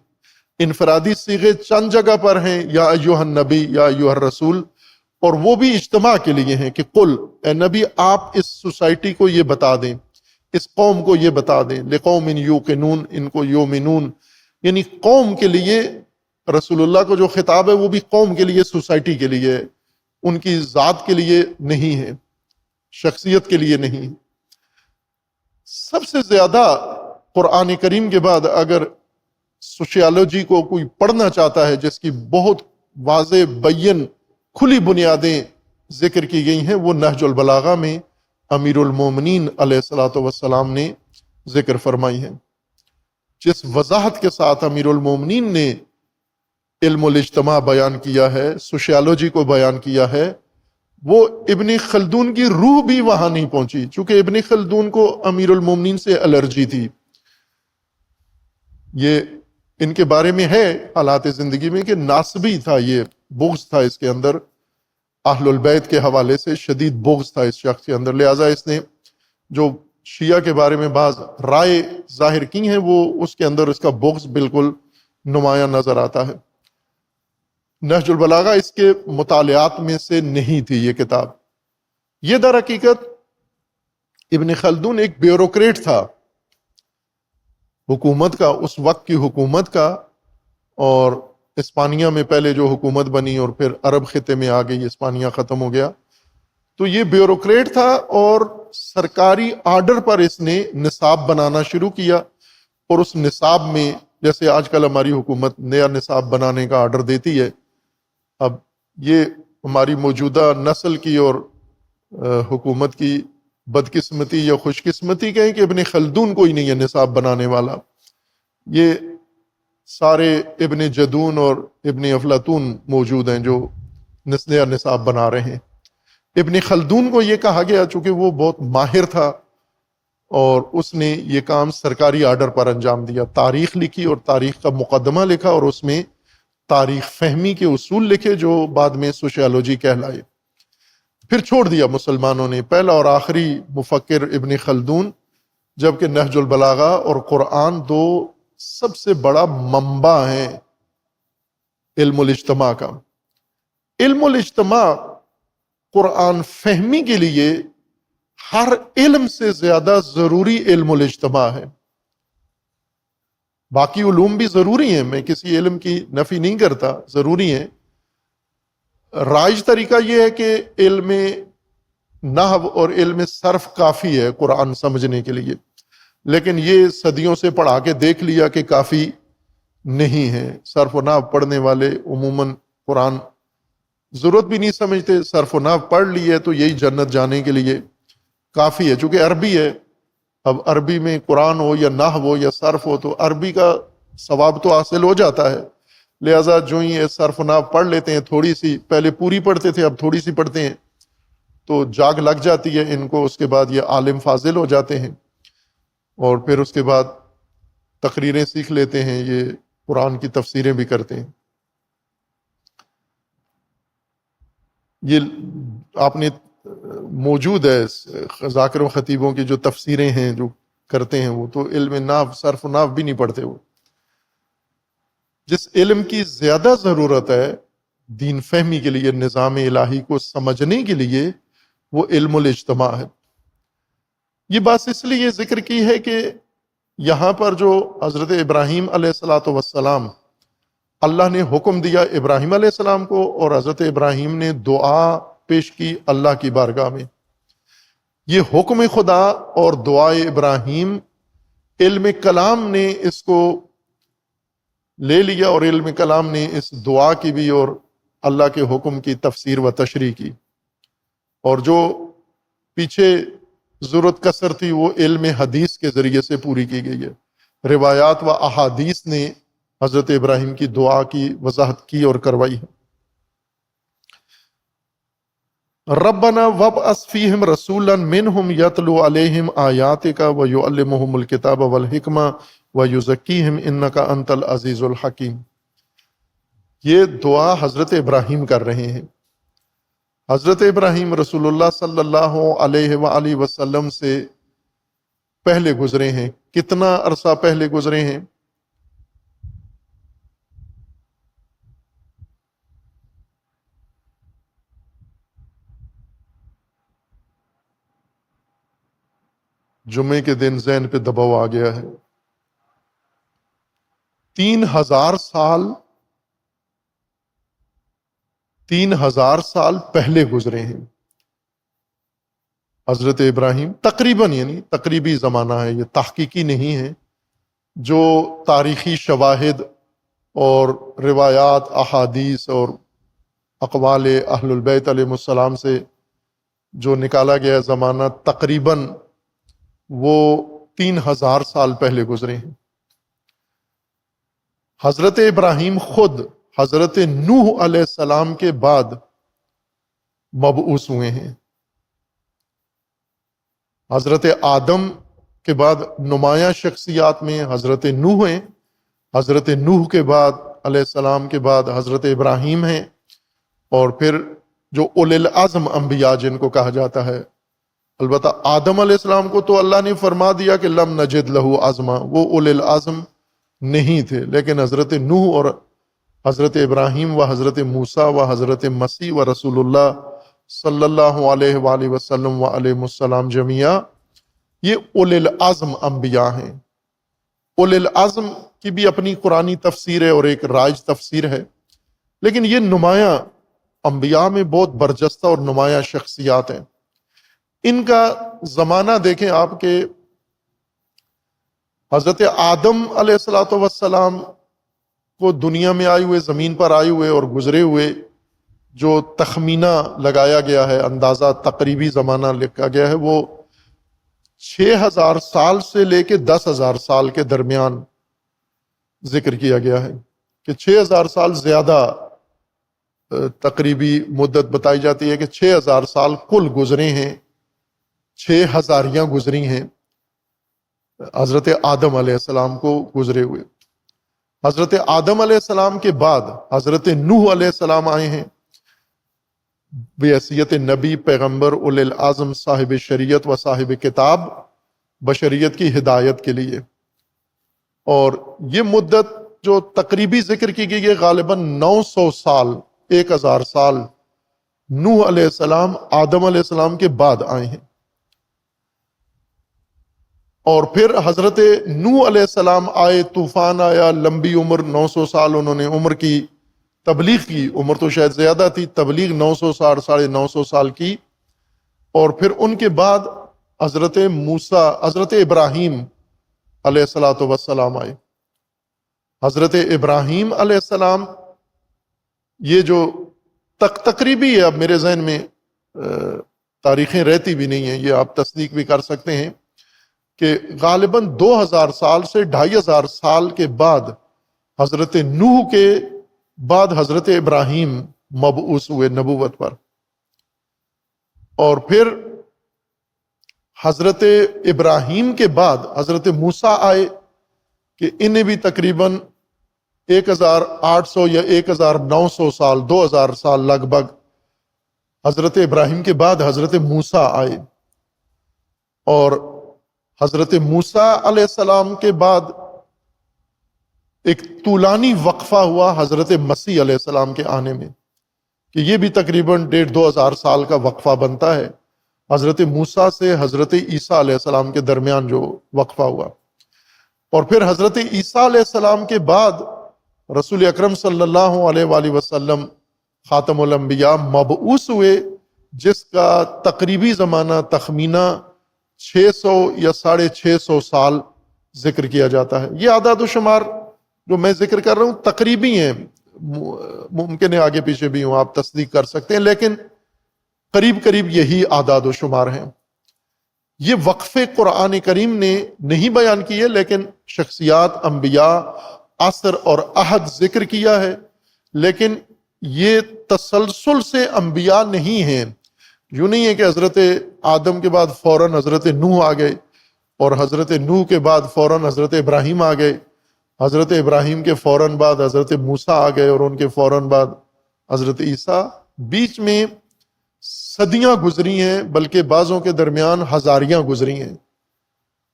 انفرادی صیغے چند جگہ پر ہیں، یا ایھا النبی، یا ایھا الرسول، اور وہ بھی اجتماع کے لیے ہیں کہ قل، اے نبی آپ اس سوسائٹی کو یہ بتا دیں، اس قوم کو یہ بتا دیں، لقوم یوقنون، ان کو یومنون، یعنی قوم کے لیے رسول اللہ کو جو خطاب ہے وہ بھی قوم کے لیے، سوسائٹی کے لیے، ان کی ذات کے لیے نہیں ہے، شخصیت کے لیے نہیں۔ سب سے زیادہ قرآن کریم کے بعد اگر سوشیالوجی کو کوئی پڑھنا چاہتا ہے جس کی بہت واضح بین کھلی بنیادیں ذکر کی گئی ہیں، وہ نہج البلاغہ میں امیر المومنین علیہ الصلوۃ والسلام نے ذکر فرمائی ہیں۔ جس وضاحت کے ساتھ امیر المومنین نے علم الاجتماع بیان کیا ہے، سوشیالوجی کو بیان کیا ہے، وہ ابن خلدون کی روح بھی وہاں نہیں پہنچی، چونکہ ابن خلدون کو امیر المومنین سے الرجی تھی۔ یہ ان کے بارے میں ہے حالات زندگی میں کہ ناسبی تھا، یہ بغض تھا اس کے اندر، اہل البیت کے حوالے سے شدید بغض تھا اس شخص کے اندر، لہٰذا اس نے جو شیعہ کے بارے میں بعض رائے ظاہر کی ہیں، وہ اس کے اندر اس کا بغض بالکل نمایاں نظر آتا ہے۔ نہج البلاغہ اس کے مطالعات میں سے نہیں تھی یہ کتاب۔ یہ در حقیقت ابن خلدون ایک بیوروکریٹ تھا، حکومت کا، اس وقت کی حکومت کا، اور اسپانیہ میں پہلے جو حکومت بنی اور پھر عرب خطے میں آ گئی، اسپانیہ ختم ہو گیا، تو یہ بیوروکریٹ تھا اور سرکاری آرڈر پر اس نے نصاب بنانا شروع کیا، اور اس نصاب میں جیسے آج کل ہماری حکومت نیا نصاب بنانے کا آرڈر دیتی ہے، اب یہ ہماری موجودہ نسل کی اور حکومت کی بدقسمتی یا خوش قسمتی کہیں کہ ابن خلدون کوئی نہیں ہے نصاب بنانے والا، یہ سارے ابن جدون اور ابن افلاطون موجود ہیں جو نیا نصاب بنا رہے ہیں۔ ابن خلدون کو یہ کہا گیا چونکہ وہ بہت ماہر تھا اور اس نے یہ کام سرکاری آرڈر پر انجام دیا، تاریخ لکھی اور تاریخ کا مقدمہ لکھا اور اس میں تاریخ فہمی کے اصول لکھے جو بعد میں سوشیالوجی کہلائے۔ پھر چھوڑ دیا مسلمانوں نے، پہلا اور آخری مفکر ابن خلدون، جبکہ نہج البلاغہ اور قرآن دو سب سے بڑا منبع ہیں علم الاجتماع کا۔ علم الاجتماع قرآن فہمی کے لیے ہر علم سے زیادہ ضروری علم الاجتماع ہے۔ باقی علوم بھی ضروری ہیں، میں کسی علم کی نفی نہیں کرتا، ضروری ہیں۔ رائج طریقہ یہ ہے کہ علم نحو اور علم صرف کافی ہے قرآن سمجھنے کے لیے، لیکن یہ صدیوں سے پڑھا کے دیکھ لیا کہ کافی نہیں ہے۔ صرف و نحو پڑھنے والے عموماً قرآن ضرورت بھی نہیں سمجھتے، صرف و نحو پڑھ لی ہے تو یہی جنت جانے کے لیے کافی ہے، چونکہ عربی ہے۔ اب عربی میں قرآن ہو یا نحو ہو یا صرف ہو تو عربی کا ثواب تو حاصل ہو جاتا ہے، لہٰذا جو ہی یہ صرف و نحو پڑھ لیتے ہیں، تھوڑی سی پہلے پوری پڑھتے تھے اب تھوڑی سی پڑھتے ہیں تو جاگ لگ جاتی ہے ان کو، اس کے بعد یہ عالم فاضل ہو جاتے ہیں اور پھر اس کے بعد تقریریں سیکھ لیتے ہیں، یہ قرآن کی تفسیریں بھی کرتے ہیں۔ یہ آپ نے موجود ہے ذاکر و خطیبوں کی جو تفسیریں ہیں جو کرتے ہیں، وہ تو علم نحو صرف و نحو بھی نہیں پڑھتے۔ وہ جس علم کی زیادہ ضرورت ہے دین فہمی کے لیے، نظام الہی کو سمجھنے کے لیے، وہ علم الاجتماع ہے۔ یہ بات اس لیے ذکر کی ہے کہ یہاں پر جو حضرت ابراہیم علیہ الصلاۃ والسلام، اللہ نے حکم دیا ابراہیم علیہ السلام کو اور حضرت ابراہیم نے دعا پیش کی اللہ کی بارگاہ میں، یہ حکم خدا اور دعائے ابراہیم، علم کلام نے اس کو لے لیا اور علم کلام نے اس دعا کی بھی اور اللہ کے حکم کی تفسیر و تشریح کی، اور جو پیچھے ضرورت کثر تھی وہ علم حدیث کے ذریعے سے پوری کی گئی ہے۔ روایات و احادیث نے حضرت ابراہیم کی دعا کی وضاحت کی اور کروائی ہے۔ ربنا وابعث فیہم رسولا منہم یتلو علیہم آیاتک ویعلمہم الکتاب والحکمہ ویزکیہم انک انت العزیز الحکیم۔ یہ دعا حضرت ابراہیم کر رہے ہیں۔ حضرت ابراہیم رسول اللہ صلی اللہ علیہ وآلہ وسلم سے پہلے گزرے ہیں۔ کتنا عرصہ پہلے گزرے ہیں؟ جمعے کے دن ذہن پہ دباؤ آ گیا ہے۔ 3000 سال پہلے گزرے ہیں حضرت ابراہیم، تقریباً، یعنی تقریبی زمانہ ہے، یہ تحقیقی نہیں ہے۔ جو تاریخی شواہد اور روایات، احادیث اور اقوال اہل البیت علیہ السلام سے جو نکالا گیا زمانہ تقریباً وہ 3000 سال پہلے گزرے ہیں۔ حضرت ابراہیم خود حضرت نوح علیہ السلام کے بعد مبعوث ہوئے ہیں۔ حضرت آدم کے بعد نمایاں شخصیات میں حضرت نوح ہیں، حضرت نوح کے بعد علیہ السلام کے بعد حضرت ابراہیم ہیں، اور پھر جو اولی العزم انبیاء جن کو کہا جاتا ہے۔ البتہ آدم علیہ السلام کو تو اللہ نے فرما دیا کہ لم نجد لہو عزما، وہ اولی العزم نہیں تھے، لیکن حضرت نوح اور حضرت ابراہیم و حضرت موسیٰ و حضرت مسیح و رسول اللہ صلی اللہ علیہ وآلہ وسلم و علیہ السلام جميعا، یہ اولی العزم انبیاء ہیں۔ اولی العزم کی بھی اپنی قرآنی تفسیر ہے اور ایک رائج تفسیر ہے، لیکن یہ نمایاں انبیاء میں بہت برجستہ اور نمایاں شخصیات ہیں۔ ان کا زمانہ دیکھیں آپ کہ حضرت آدم علیہ السلام کو دنیا میں آئے ہوئے، زمین پر آئے ہوئے اور گزرے ہوئے جو تخمینہ لگایا گیا ہے، اندازہ تقریبی زمانہ لکھا گیا ہے، وہ 6000 سال سے لے کے 10,000 سال کے درمیان ذکر کیا گیا ہے، کہ 6000 سال زیادہ تقریبی مدت بتائی جاتی ہے کہ 6000 سال کل گزرے ہیں، 6000 گزری ہیں حضرت آدم علیہ السلام کو گزرے ہوئے۔ حضرت آدم علیہ السلام کے بعد حضرت نوح علیہ السلام آئے ہیں بحیثیت نبی، پیغمبر، اولی العزم، صاحب شریعت و صاحب کتاب، بشریت کی ہدایت کے لیے۔ اور یہ مدت جو تقریبی ذکر کی گئی ہے غالباً 900 سال، 1000 سال نوح علیہ السلام آدم علیہ السلام کے بعد آئے ہیں۔ اور پھر حضرت نوح علیہ السلام آئے، طوفان آیا، لمبی عمر 900 سال انہوں نے عمر کی، تبلیغ کی عمر تو شاید زیادہ تھی، تبلیغ 900 سال 950 سال کی۔ اور پھر ان کے بعد حضرت موسیٰ، حضرت ابراہیم علیہ السلام آئے۔ حضرت ابراہیم علیہ السلام یہ جو تقریبی ہے، اب میرے ذہن میں تاریخیں رہتی بھی نہیں ہیں، یہ آپ تصدیق بھی کر سکتے ہیں کہ غالباً 2000 سال سے 2500 سال کے بعد حضرت نوح کے بعد حضرت ابراہیم مبعوث ہوئے نبوت پر۔ اور پھر حضرت ابراہیم کے بعد حضرت موسیٰ آئے کہ انہیں بھی تقریباً 1800 یا 1900 سال، 2000 سال لگ بھگ حضرت ابراہیم کے بعد حضرت موسیٰ آئے۔ اور حضرت موسیٰ علیہ السلام کے بعد ایک طولانی وقفہ ہوا حضرت مسیح علیہ السلام کے آنے میں، کہ یہ بھی تقریباً 1500 سال کا وقفہ بنتا ہے حضرت موسیٰ سے حضرت عیسیٰ علیہ السلام کے درمیان جو وقفہ ہوا۔ اور پھر حضرت عیسیٰ علیہ السلام کے بعد رسول اکرم صلی اللہ علیہ وآلہ وسلم خاتم الانبیاء مبعوث ہوئے، جس کا تقریبی زمانہ تخمینہ 600 یا 650 سال ذکر کیا جاتا ہے۔ یہ اعداد و شمار جو میں ذکر کر رہا ہوں تقریبی ہیں، ممکن ہے آگے پیچھے بھی ہوں، آپ تصدیق کر سکتے ہیں، لیکن قریب قریب یہی اعداد و شمار ہیں۔ یہ وقفے قرآن کریم نے نہیں بیان کیے، لیکن شخصیات، انبیاء، عصر اور عہد ذکر کیا ہے، لیکن یہ تسلسل سے انبیاء نہیں ہیں۔ یوں نہیں ہے کہ حضرت آدم کے بعد فوراً حضرت نوح آ گئے، اور حضرت نوح کے بعد فوراً حضرت ابراہیم آ گئے، حضرت ابراہیم کے فوراً بعد حضرت موسیٰ آ گئے، اور ان کے فوراً بعد حضرت عیسیٰ۔ بیچ میں صدیاں گزری ہیں، بلکہ بعضوں کے درمیان ہزاریاں گزری ہیں،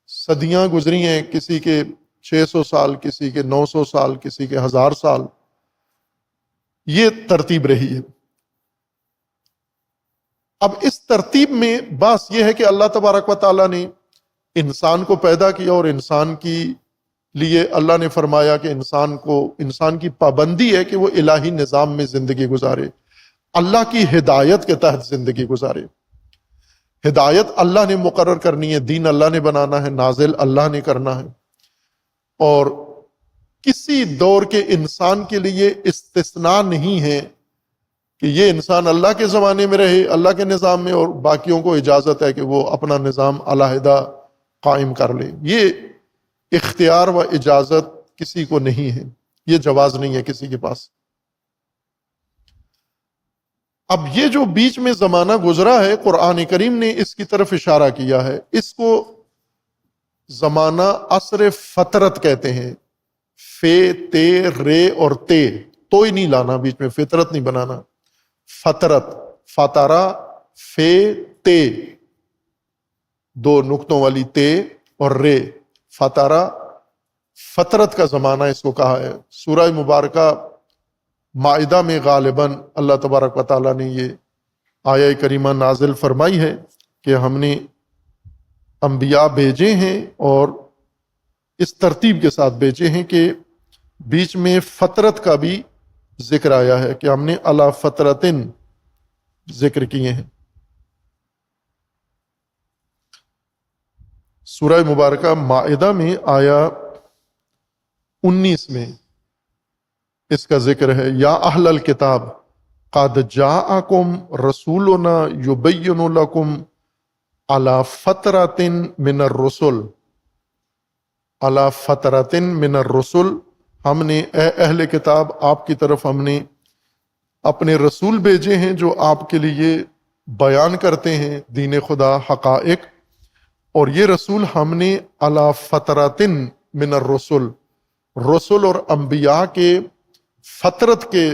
صدیاں گزری ہیں، کسی کے 600 سال، کسی کے 900 سال، کسی کے 1000 سال۔ یہ ترتیب رہی ہے۔ اب اس ترتیب میں بات یہ ہے کہ اللہ تبارک و تعالیٰ نے انسان کو پیدا کیا، اور انسان کی لیے اللہ نے فرمایا کہ انسان کی پابندی ہے کہ وہ الہی نظام میں زندگی گزارے، اللہ کی ہدایت کے تحت زندگی گزارے۔ ہدایت اللہ نے مقرر کرنی ہے، دین اللہ نے بنانا ہے، نازل اللہ نے کرنا ہے، اور کسی دور کے انسان کے لیے استثناء نہیں ہے کہ یہ انسان اللہ کے زمانے میں رہے، اللہ کے نظام میں، اور باقیوں کو اجازت ہے کہ وہ اپنا نظام علیحدہ قائم کر لے۔ یہ اختیار و اجازت کسی کو نہیں ہے، یہ جواز نہیں ہے کسی کے پاس۔ اب یہ جو بیچ میں زمانہ گزرا ہے، قرآن کریم نے اس کی طرف اشارہ کیا ہے، اس کو زمانہ عصر فطرت کہتے ہیں۔ فے، تے، رے اور تے، تو ہی نہیں لانا بیچ میں، فطرت نہیں بنانا، فطرت، فطرہ، فے، تے، 2 نقطوں والی تے اور رے، فطرہ، فطرت کا زمانہ اس کو کہا ہے۔ سورہ مبارکہ مائدہ میں غالباً اللہ تبارک و تعالیٰ نے یہ آیہ کریمہ نازل فرمائی ہے کہ ہم نے انبیاء بھیجے ہیں اور اس ترتیب کے ساتھ بھیجے ہیں کہ بیچ میں فطرت کا بھی ذکر آیا ہے کہ ہم نے علی فطرتن ذکر کیے ہیں۔ سورہ مبارکہ مائدہ میں آیا 19 میں اس کا ذکر ہے، یا اہل الکتاب قد جاءکم رسولنا یبین لکم علی فترۃ من الرسل، علی فترۃ من الرسل، ہم نے اے اہل کتاب آپ کی طرف ہم نے اپنے رسول بھیجے ہیں جو آپ کے لیے بیان کرتے ہیں دین خدا، حقائق، اور یہ رسول ہم نے علی فترۃ من الرسل، رسل اور انبیاء کے فترت کے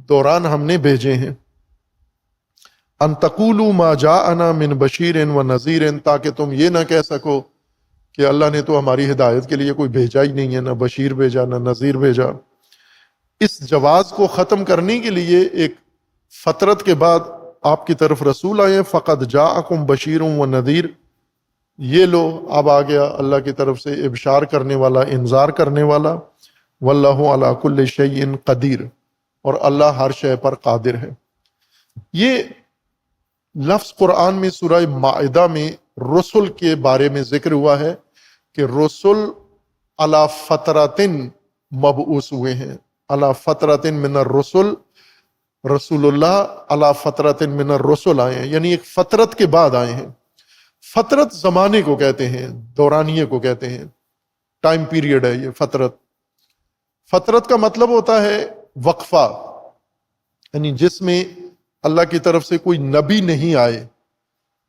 دوران ہم نے بھیجے ہیں، ان تقولوا ما جاءنا من بشیر و نذیر، تاکہ تم یہ نہ کہہ سکو کہ اللہ نے تو ہماری ہدایت کے لیے کوئی بھیجا ہی نہیں ہے، نہ بشیر بھیجا نہ نذیر بھیجا۔ اس جواز کو ختم کرنے کے لیے ایک فترت کے بعد آپ کی طرف رسول آئے، فقد جاءکم بشیر و نذیر، یہ لو اب آ گیا اللہ کی طرف سے ابشار کرنے والا، انذار کرنے والا، واللہ علی کل شیء قدیر، اور اللہ ہر شے پر قادر ہے۔ یہ لفظ قرآن میں سورہ مائدہ میں رسل کے بارے میں ذکر ہوا ہے کہ رسل علی فترتن مبعوث ہوئے ہیں، علی فترۃ من الرسل، رسول اللہ علی فترۃ من الرسل آئے ہیں، یعنی ایک فترت کے بعد آئے ہیں۔ فترت زمانے کو کہتے ہیں، دورانیے کو کہتے ہیں، ٹائم پیریڈ ہے یہ فترت۔ فترت کا مطلب ہوتا ہے وقفہ، یعنی جس میں اللہ کی طرف سے کوئی نبی نہیں آئے،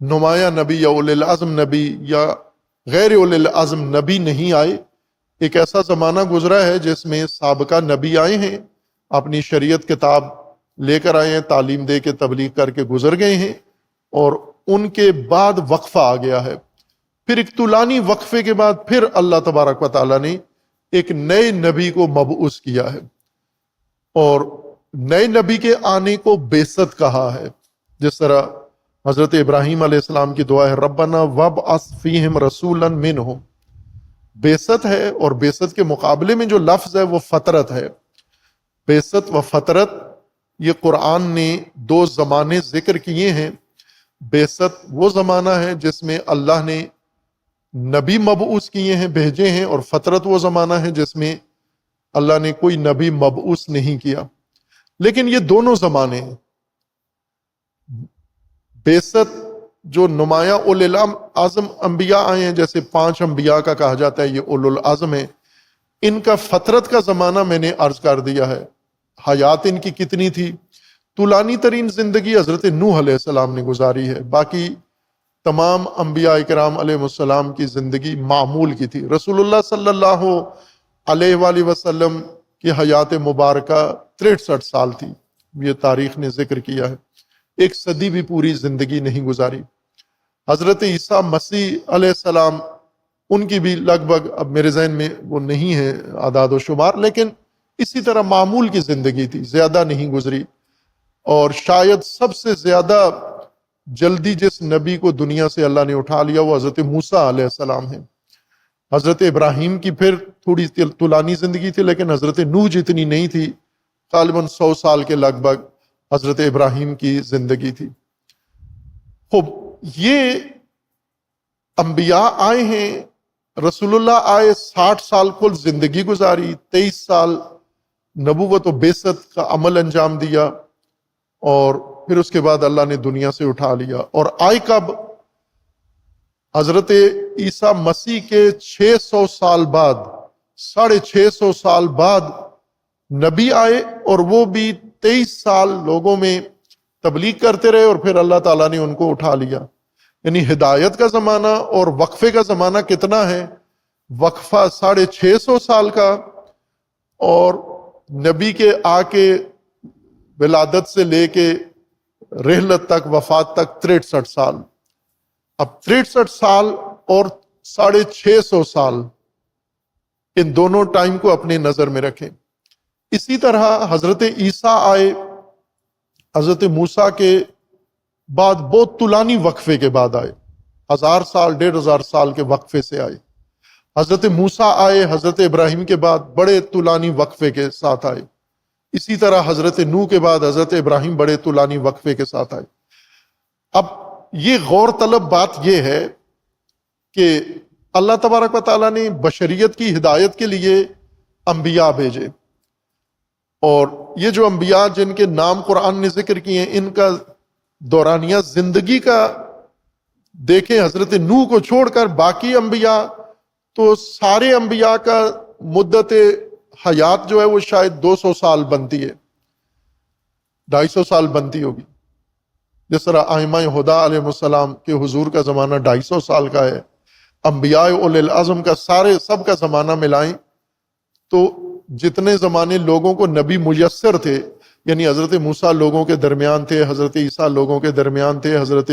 نمایاں نبی یا اولی العزم نبی یا غیر اولی العزم نبی نہیں آئے۔ ایک ایسا زمانہ گزرا ہے جس میں سابقہ نبی آئے ہیں، اپنی شریعت کتاب لے کر آئے ہیں، تعلیم دے کے تبلیغ کر کے گزر گئے ہیں، اور ان کے بعد وقفہ آ گیا ہے۔ پھر ایک طولانی وقفے کے بعد پھر اللہ تبارک و تعالیٰ نے ایک نئے نبی کو مبعوث کیا ہے، اور نئے نبی کے آنے کو بعثت کہا ہے۔ جس طرح حضرت ابراہیم علیہ السلام کی دعا ہے ربنا وابعث فیہم رسولا منہم، بعثت ہے، اور بعثت کے مقابلے میں جو لفظ ہے وہ فترت ہے۔ بعثت و فترت یہ قرآن نے دو زمانے ذکر کیے ہیں۔ بعثت وہ زمانہ ہے جس میں اللہ نے نبی مبعوث کیے ہیں، بھیجے ہیں، اور فترت وہ زمانہ ہے جس میں اللہ نے کوئی نبی مبعوث نہیں کیا۔ لیکن یہ دونوں زمانے ہیں، بعثت جو نمایاں اولی العزم انبیاء آئے ہیں، جیسے 5 انبیاء کا کہا جاتا ہے یہ اولو العزم ہے، ان کا فترت کا زمانہ میں نے عرض کر دیا ہے۔ حیات ان کی کتنی تھی؟ طولانی ترین زندگی حضرت نوح علیہ السلام نے گزاری ہے، باقی تمام انبیاء اکرام علیہ السلام کی زندگی معمول کی تھی۔ رسول اللہ صلی اللہ علیہ وآلہ وسلم کی حیات مبارکہ 63 سال تھی، یہ تاریخ نے ذکر کیا ہے، 1 صدی بھی پوری زندگی نہیں گزاری۔ حضرت عیسیٰ مسیح علیہ السلام، ان کی بھی لگ بھگ، اب میرے ذہن میں وہ نہیں ہے اعداد و شمار، لیکن اسی طرح معمول کی زندگی تھی، زیادہ نہیں گزری۔ اور شاید سب سے زیادہ جلدی جس نبی کو دنیا سے اللہ نے اٹھا لیا وہ حضرت موسیٰ علیہ السلام ہیں۔ حضرت ابراہیم کی پھر تھوڑی طولانی زندگی تھی، لیکن حضرت نوح جتنی نہیں تھی، غالباً 100 سال کے لگ بھگ حضرت ابراہیم کی زندگی تھی۔ خوب، یہ انبیاء آئے ہیں، رسول اللہ آئے، 60 سال کل زندگی گزاری، 23 سال نبوت و بعثت کا عمل انجام دیا، اور پھر اس کے بعد اللہ نے دنیا سے اٹھا لیا۔ اور آئے کب؟ حضرت عیسیٰ مسیح کے 600 سال بعد، 650 سال بعد نبی آئے، اور وہ بھی 23 سال لوگوں میں تبلیغ کرتے رہے، اور پھر اللہ تعالیٰ نے ان کو اٹھا لیا۔ یعنی ہدایت کا زمانہ اور وقفے کا زمانہ کتنا ہے؟ وقفہ 650 سال کا، اور نبی کے آ کے ولادت سے لے کے رحلت تک، وفات تک 63 سال۔ اب 63 سال اور 650 سال، ان دونوں ٹائم کو اپنے نظر میں رکھیں۔ اسی طرح حضرت عیسیٰ آئے، حضرت موسیٰ کے بعد بہت طولانی وقفے کے بعد آئے، 1000 سال 1500 سال کے وقفے سے آئے۔ حضرت موسیٰ آئے حضرت ابراہیم کے بعد بڑے طولانی وقفے کے ساتھ آئے، اسی طرح حضرت نوح کے بعد حضرت ابراہیم بڑے طولانی وقفے کے ساتھ آئے۔ اب یہ غور طلب بات یہ ہے کہ اللہ تبارک و تعالیٰ نے بشریت کی ہدایت کے لیے انبیاء بھیجے، اور یہ جو انبیاء جن کے نام قرآن نے ذکر کیے ہیں، ان کا دورانیہ زندگی کا دیکھیں، حضرت نوح کو چھوڑ کر باقی انبیاء تو سارے انبیاء کا مدت حیات جو ہے وہ شاید 200 سال بنتی ہے، 250 سال بنتی ہوگی۔ جس طرح ائمہ ہدیٰ علیہ السلام کے حضور کا زمانہ 250 سال کا ہے، انبیاء اولی العزم کا سب کا زمانہ ملائیں تو جتنے زمانے لوگوں کو نبی میسر تھے، یعنی حضرت موسیٰ لوگوں کے درمیان تھے، حضرت عیسیٰ لوگوں کے درمیان تھے، حضرت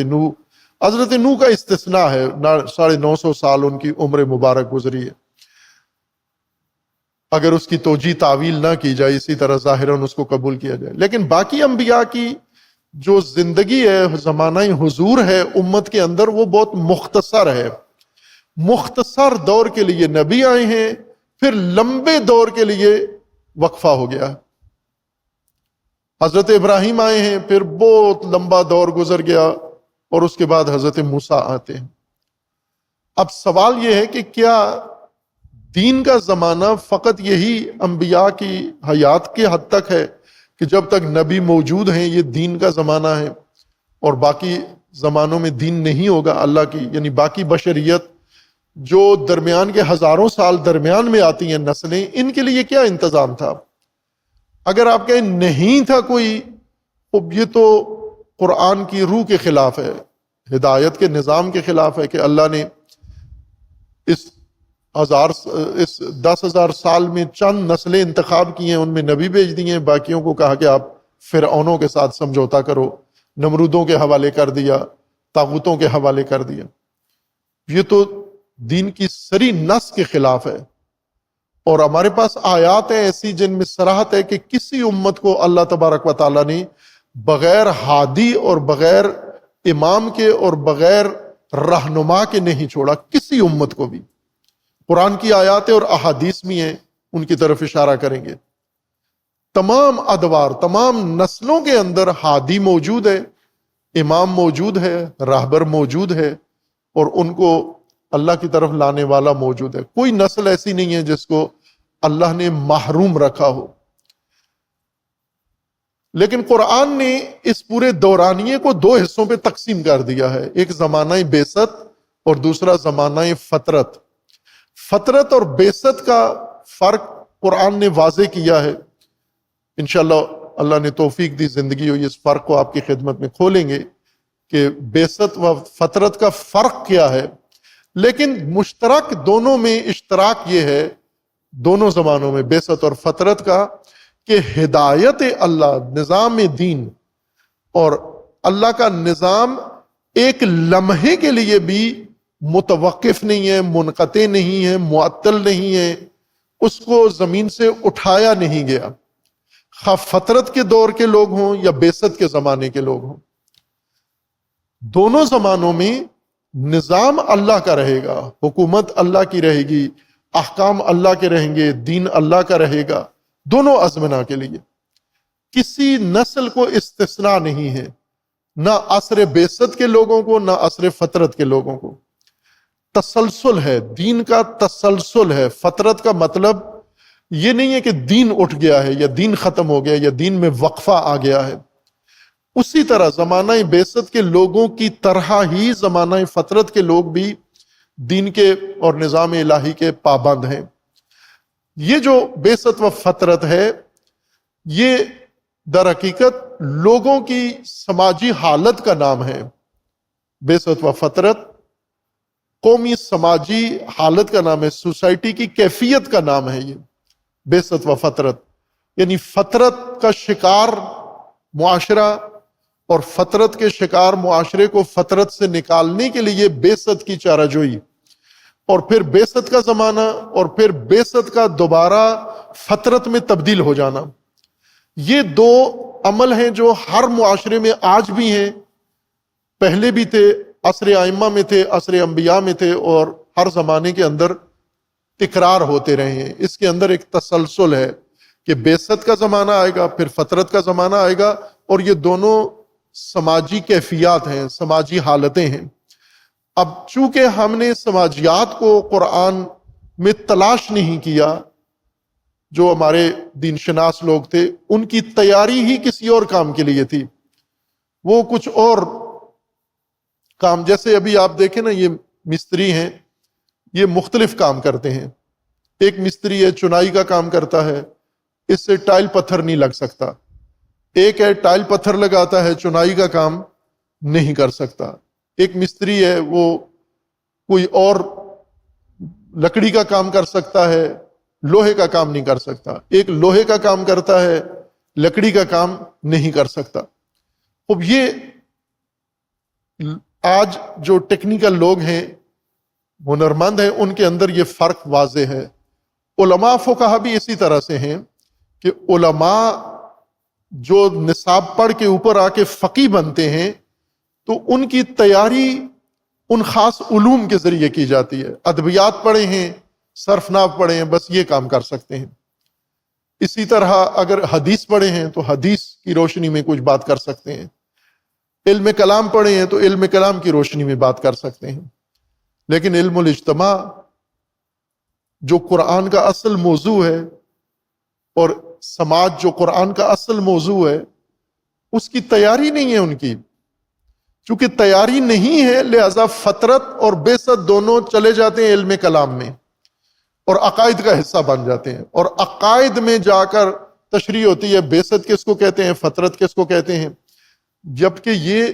نوح کا استثناء ہے، 950 سال ان کی عمر مبارک گزری ہے، اگر اس کی توجیہ تعویل نہ کی جائے، اسی طرح ظاہراً اس کو قبول کیا جائے۔ لیکن باقی انبیاء کی جو زندگی ہے، زمانہ حضور ہے امت کے اندر، وہ بہت مختصر ہے۔ مختصر دور کے لیے نبی آئے ہیں، پھر لمبے دور کے لیے وقفہ ہو گیا۔ حضرت ابراہیم آئے ہیں، پھر بہت لمبا دور گزر گیا، اور اس کے بعد حضرت موسیٰ آتے ہیں۔ اب سوال یہ ہے کہ کیا دین کا زمانہ فقط یہی انبیاء کی حیات کے حد تک ہے کہ جب تک نبی موجود ہیں یہ دین کا زمانہ ہے، اور باقی زمانوں میں دین نہیں ہوگا اللہ کی، یعنی باقی بشریت جو درمیان کے ہزاروں سال درمیان میں آتی ہیں نسلیں، ان کے لیے کیا انتظام تھا؟ اگر آپ کہیں نہیں تھا کوئی، یہ تو قرآن کی روح کے خلاف ہے، ہدایت کے نظام کے خلاف ہے کہ اللہ نے اس 10,000 سال میں چند نسلیں انتخاب کی ہیں، ان میں نبی بھیج دیے ہیں، باقیوں کو کہا کہ آپ فرعونوں کے ساتھ سمجھوتا کرو، نمرودوں کے حوالے کر دیا، طاغوتوں کے حوالے کر دیا۔ یہ تو دین کی سری نص کے خلاف ہے، اور ہمارے پاس آیات ہیں ایسی جن میں صراحت ہے کہ کسی امت کو اللہ تبارک و تعالیٰ نے بغیر ہادی اور بغیر امام کے اور بغیر رہنما کے نہیں چھوڑا، کسی امت کو بھی۔ قرآن کی آیات اور احادیث بھی ہیں، ان کی طرف اشارہ کریں گے۔ تمام ادوار، تمام نسلوں کے اندر ہادی موجود ہے، امام موجود ہے، راہبر موجود ہے، اور ان کو اللہ کی طرف لانے والا موجود ہے۔ کوئی نسل ایسی نہیں ہے جس کو اللہ نے محروم رکھا ہو۔ لیکن قرآن نے اس پورے دورانیے کو 2 حصوں پہ تقسیم کر دیا ہے، ایک زمانہ بعثت اور دوسرا زمانہ فترت۔ فترت اور بعثت کا فرق قرآن نے واضح کیا ہے۔ انشاءاللہ اللہ نے توفیق دی، زندگی ہوئی، اس فرق کو آپ کی خدمت میں کھولیں گے کہ بعثت و فترت کا فرق کیا ہے۔ لیکن مشترک دونوں میں اشتراک یہ ہے، دونوں زمانوں میں بعثت اور فترت کا، کہ ہدایت اللہ، نظام دین اور اللہ کا نظام ایک لمحے کے لیے بھی متوقف نہیں ہے، منقطع نہیں ہے، معطل نہیں ہے، اس کو زمین سے اٹھایا نہیں گیا، خواہ فترت کے دور کے لوگ ہوں یا بعثت کے زمانے کے لوگ ہوں۔ دونوں زمانوں میں نظام اللہ کا رہے گا، حکومت اللہ کی رہے گی، احکام اللہ کے رہیں گے، دین اللہ کا رہے گا، دونوں ازمنہ کے لیے۔ کسی نسل کو استثناء نہیں ہے، نہ عصر بعثت کے لوگوں کو، نہ عصر فترت کے لوگوں کو۔ تسلسل ہے، دین کا تسلسل ہے۔ فترت کا مطلب یہ نہیں ہے کہ دین اٹھ گیا ہے یا دین ختم ہو گیا یا دین میں وقفہ آ گیا ہے۔ اسی طرح زمانہ بعثت کے لوگوں کی طرح ہی زمانہ فترت کے لوگ بھی دین کے اور نظام الہی کے پابند ہیں۔ یہ جو بعثت و فترت ہے، یہ در حقیقت لوگوں کی سماجی حالت کا نام ہے۔ بعثت و فترت قومی سماجی حالت کا نام ہے، سوسائٹی کی کیفیت کا نام ہے یہ بعثت و فترت۔ یعنی فترت کا شکار معاشرہ اور فترت کے شکار معاشرے کو فترت سے نکالنے کے لیے بعثت کی چارہ جوئی، اور پھر بعثت کا زمانہ، اور پھر بعثت کا دوبارہ فترت میں تبدیل ہو جانا۔ یہ 2 عمل ہیں جو ہر معاشرے میں آج بھی ہیں، پہلے بھی تھے، عصر ائمہ میں تھے، عصر انبیاء میں تھے، اور ہر زمانے کے اندر تکرار ہوتے رہے ہیں، اس کے اندر ایک تسلسل ہے کہ بعثت کا زمانہ آئے گا، پھر فطرت کا زمانہ آئے گا، اور یہ دونوں سماجی کیفیات ہیں، سماجی حالتیں ہیں۔ اب چونکہ ہم نے سماجیات کو قرآن میں تلاش نہیں کیا، جو ہمارے دین شناس لوگ تھے ان کی تیاری ہی کسی اور کام کے لیے تھی، وہ کچھ اور کام، جیسے ابھی آپ دیکھیں نا، یہ مستری ہیں، یہ مختلف کام کرتے ہیں۔ ایک مستری ہے چنائی کا کام کرتا ہے، اس سے ٹائل پتھر نہیں لگ سکتا۔ ایک ہے ٹائل پتھر لگاتا ہے، چنائی کا کام نہیں کر سکتا۔ ایک مستری ہے وہ کوئی اور لکڑی کا کام کر سکتا ہے، لوہے کا کام نہیں کر سکتا۔ ایک لوہے کا کام کرتا ہے، لکڑی کا کام نہیں کر سکتا۔ اب یہ آج جو ٹیکنیکل لوگ ہیں، ہنرمند ہیں، ان کے اندر یہ فرق واضح ہے۔ علماء فقہا بھی اسی طرح سے ہیں کہ علماء جو نصاب پڑھ کے اوپر آ کے فقیہ بنتے ہیں تو ان کی تیاری ان خاص علوم کے ذریعے کی جاتی ہے۔ ادبیات پڑھے ہیں، صرف نحو پڑھے ہیں، بس یہ کام کر سکتے ہیں۔ اسی طرح اگر حدیث پڑھے ہیں تو حدیث کی روشنی میں کچھ بات کر سکتے ہیں۔ علم کلام پڑھے ہیں تو علم کلام کی روشنی میں بات کر سکتے ہیں۔ لیکن علم الاجتماع جو قرآن کا اصل موضوع ہے، اور سماج جو قرآن کا اصل موضوع ہے، اس کی تیاری نہیں ہے ان کی۔ چونکہ تیاری نہیں ہے لہذا فطرت اور بعثت دونوں چلے جاتے ہیں علم کلام میں اور عقائد کا حصہ بن جاتے ہیں، اور عقائد میں جا کر تشریح ہوتی ہے بعثت کس کو کہتے ہیں، فطرت کس کو کہتے ہیں، جبکہ یہ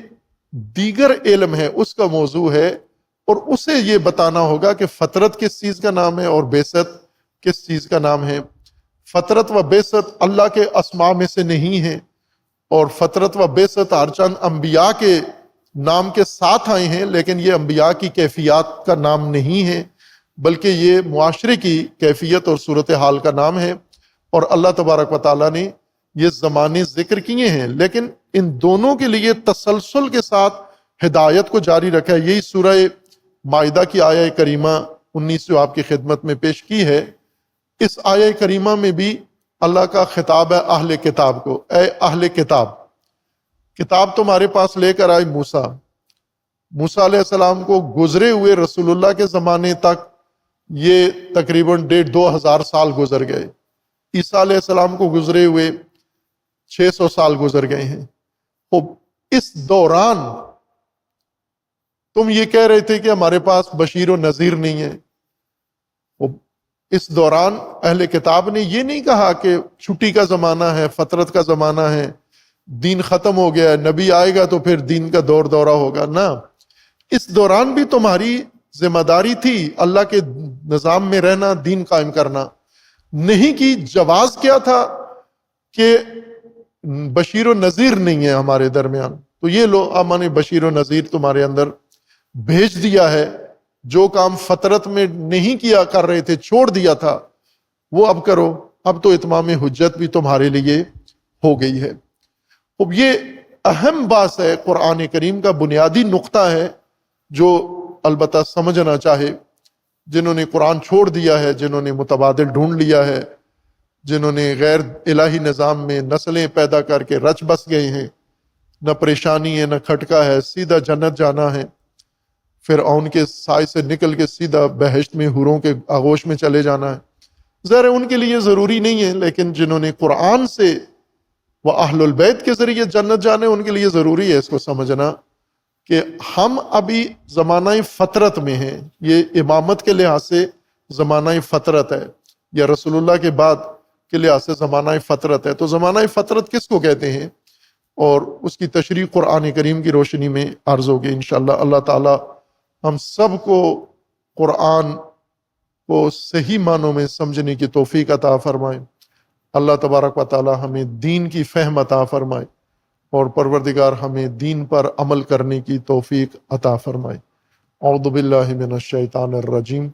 دیگر علم ہے، اس کا موضوع ہے، اور اسے یہ بتانا ہوگا کہ فطرت کس چیز کا نام ہے اور بعثت کس چیز کا نام ہے۔ فطرت و بعثت اللہ کے اسماء میں سے نہیں ہے، اور فطرت و بعثت ہر چند انبیاء کے نام کے ساتھ آئے ہیں، لیکن یہ انبیاء کی کیفیات کا نام نہیں ہے، بلکہ یہ معاشرے کی کیفیت اور صورتحال کا نام ہے۔ اور اللہ تبارک و تعالیٰ نے یہ زمانے ذکر کیے ہیں، لیکن ان دونوں کے لیے تسلسل کے ساتھ ہدایت کو جاری رکھا ہے۔ یہی سورہ مائدہ کی آیہ کریمہ 19 جو آپ کی خدمت میں پیش کی ہے، اس آیہ کریمہ میں بھی اللہ کا خطاب ہے اہل کتاب کو، اے اہل کتاب، کتاب تمہارے پاس لے کر آئے موسیٰ علیہ السلام کو گزرے ہوئے رسول اللہ کے زمانے تک یہ تقریباً 1,500 سال گزر گئے۔ عیسیٰ علیہ السلام کو گزرے ہوئے 600 سال گزر گئے ہیں۔ اس دوران تم یہ کہہ رہے تھے کہ ہمارے پاس بشیر و نذیر نہیں ہے۔ اس دوران اہل کتاب نے یہ نہیں کہا کہ چھٹی کا زمانہ ہے، فطرت کا زمانہ ہے، دین ختم ہو گیا ہے، نبی آئے گا تو پھر دین کا دور دورہ ہوگا۔ نہ، اس دوران بھی تمہاری ذمہ داری تھی اللہ کے نظام میں رہنا، دین قائم کرنا، نہیں کی۔ جواز کیا تھا کہ بشیر و نذیر نہیں ہے ہمارے درمیان، تو یہ لو ہم نے بشیر و نذیر تمہارے اندر بھیج دیا ہے۔ جو کام فطرت میں نہیں کیا کر رہے تھے، چھوڑ دیا تھا، وہ اب کرو۔ اب تو اتمام حجت بھی تمہارے لیے ہو گئی ہے۔ اب یہ اہم بات ہے، قرآن کریم کا بنیادی نقطہ ہے جو البتہ سمجھنا چاہے، جنہوں نے قرآن چھوڑ دیا ہے، جنہوں نے متبادل ڈھونڈ لیا ہے، جنہوں نے غیر الہی نظام میں نسلیں پیدا کر کے رچ بس گئے ہیں، نہ پریشانی ہے نہ کھٹکا ہے، سیدھا جنت جانا ہے، فرعون کے سائے سے نکل کے سیدھا بہشت میں حوروں کے آغوش میں چلے جانا ہے۔ ظاہر ان کے لیے ضروری نہیں ہے، لیکن جنہوں نے قرآن سے وہ اہل البیت کے ذریعے جنت جانے، ان کے لیے ضروری ہے اس کو سمجھنا کہ ہم ابھی زمانہ فطرت میں ہیں۔ یہ امامت کے لحاظ سے زمانہ فطرت ہے، یا رسول اللہ کے بعد کے لحاظ سے زمانہ فطرت ہے۔ تو زمانہ فطرت کس کو کہتے ہیں، اور اس کی تشریح قرآن کریم کی روشنی میں عرض ہوگی انشاءاللہ۔ اللہ تعالی ہم سب کو قرآن کو صحیح معنوں میں سمجھنے کی توفیق عطا فرمائے۔ اللہ تبارک و تعالی ہمیں دین کی فہم عطا فرمائے، اور پروردگار ہمیں دین پر عمل کرنے کی توفیق عطا فرمائے۔ اعوذ باللہ من الشیطان الرجیم۔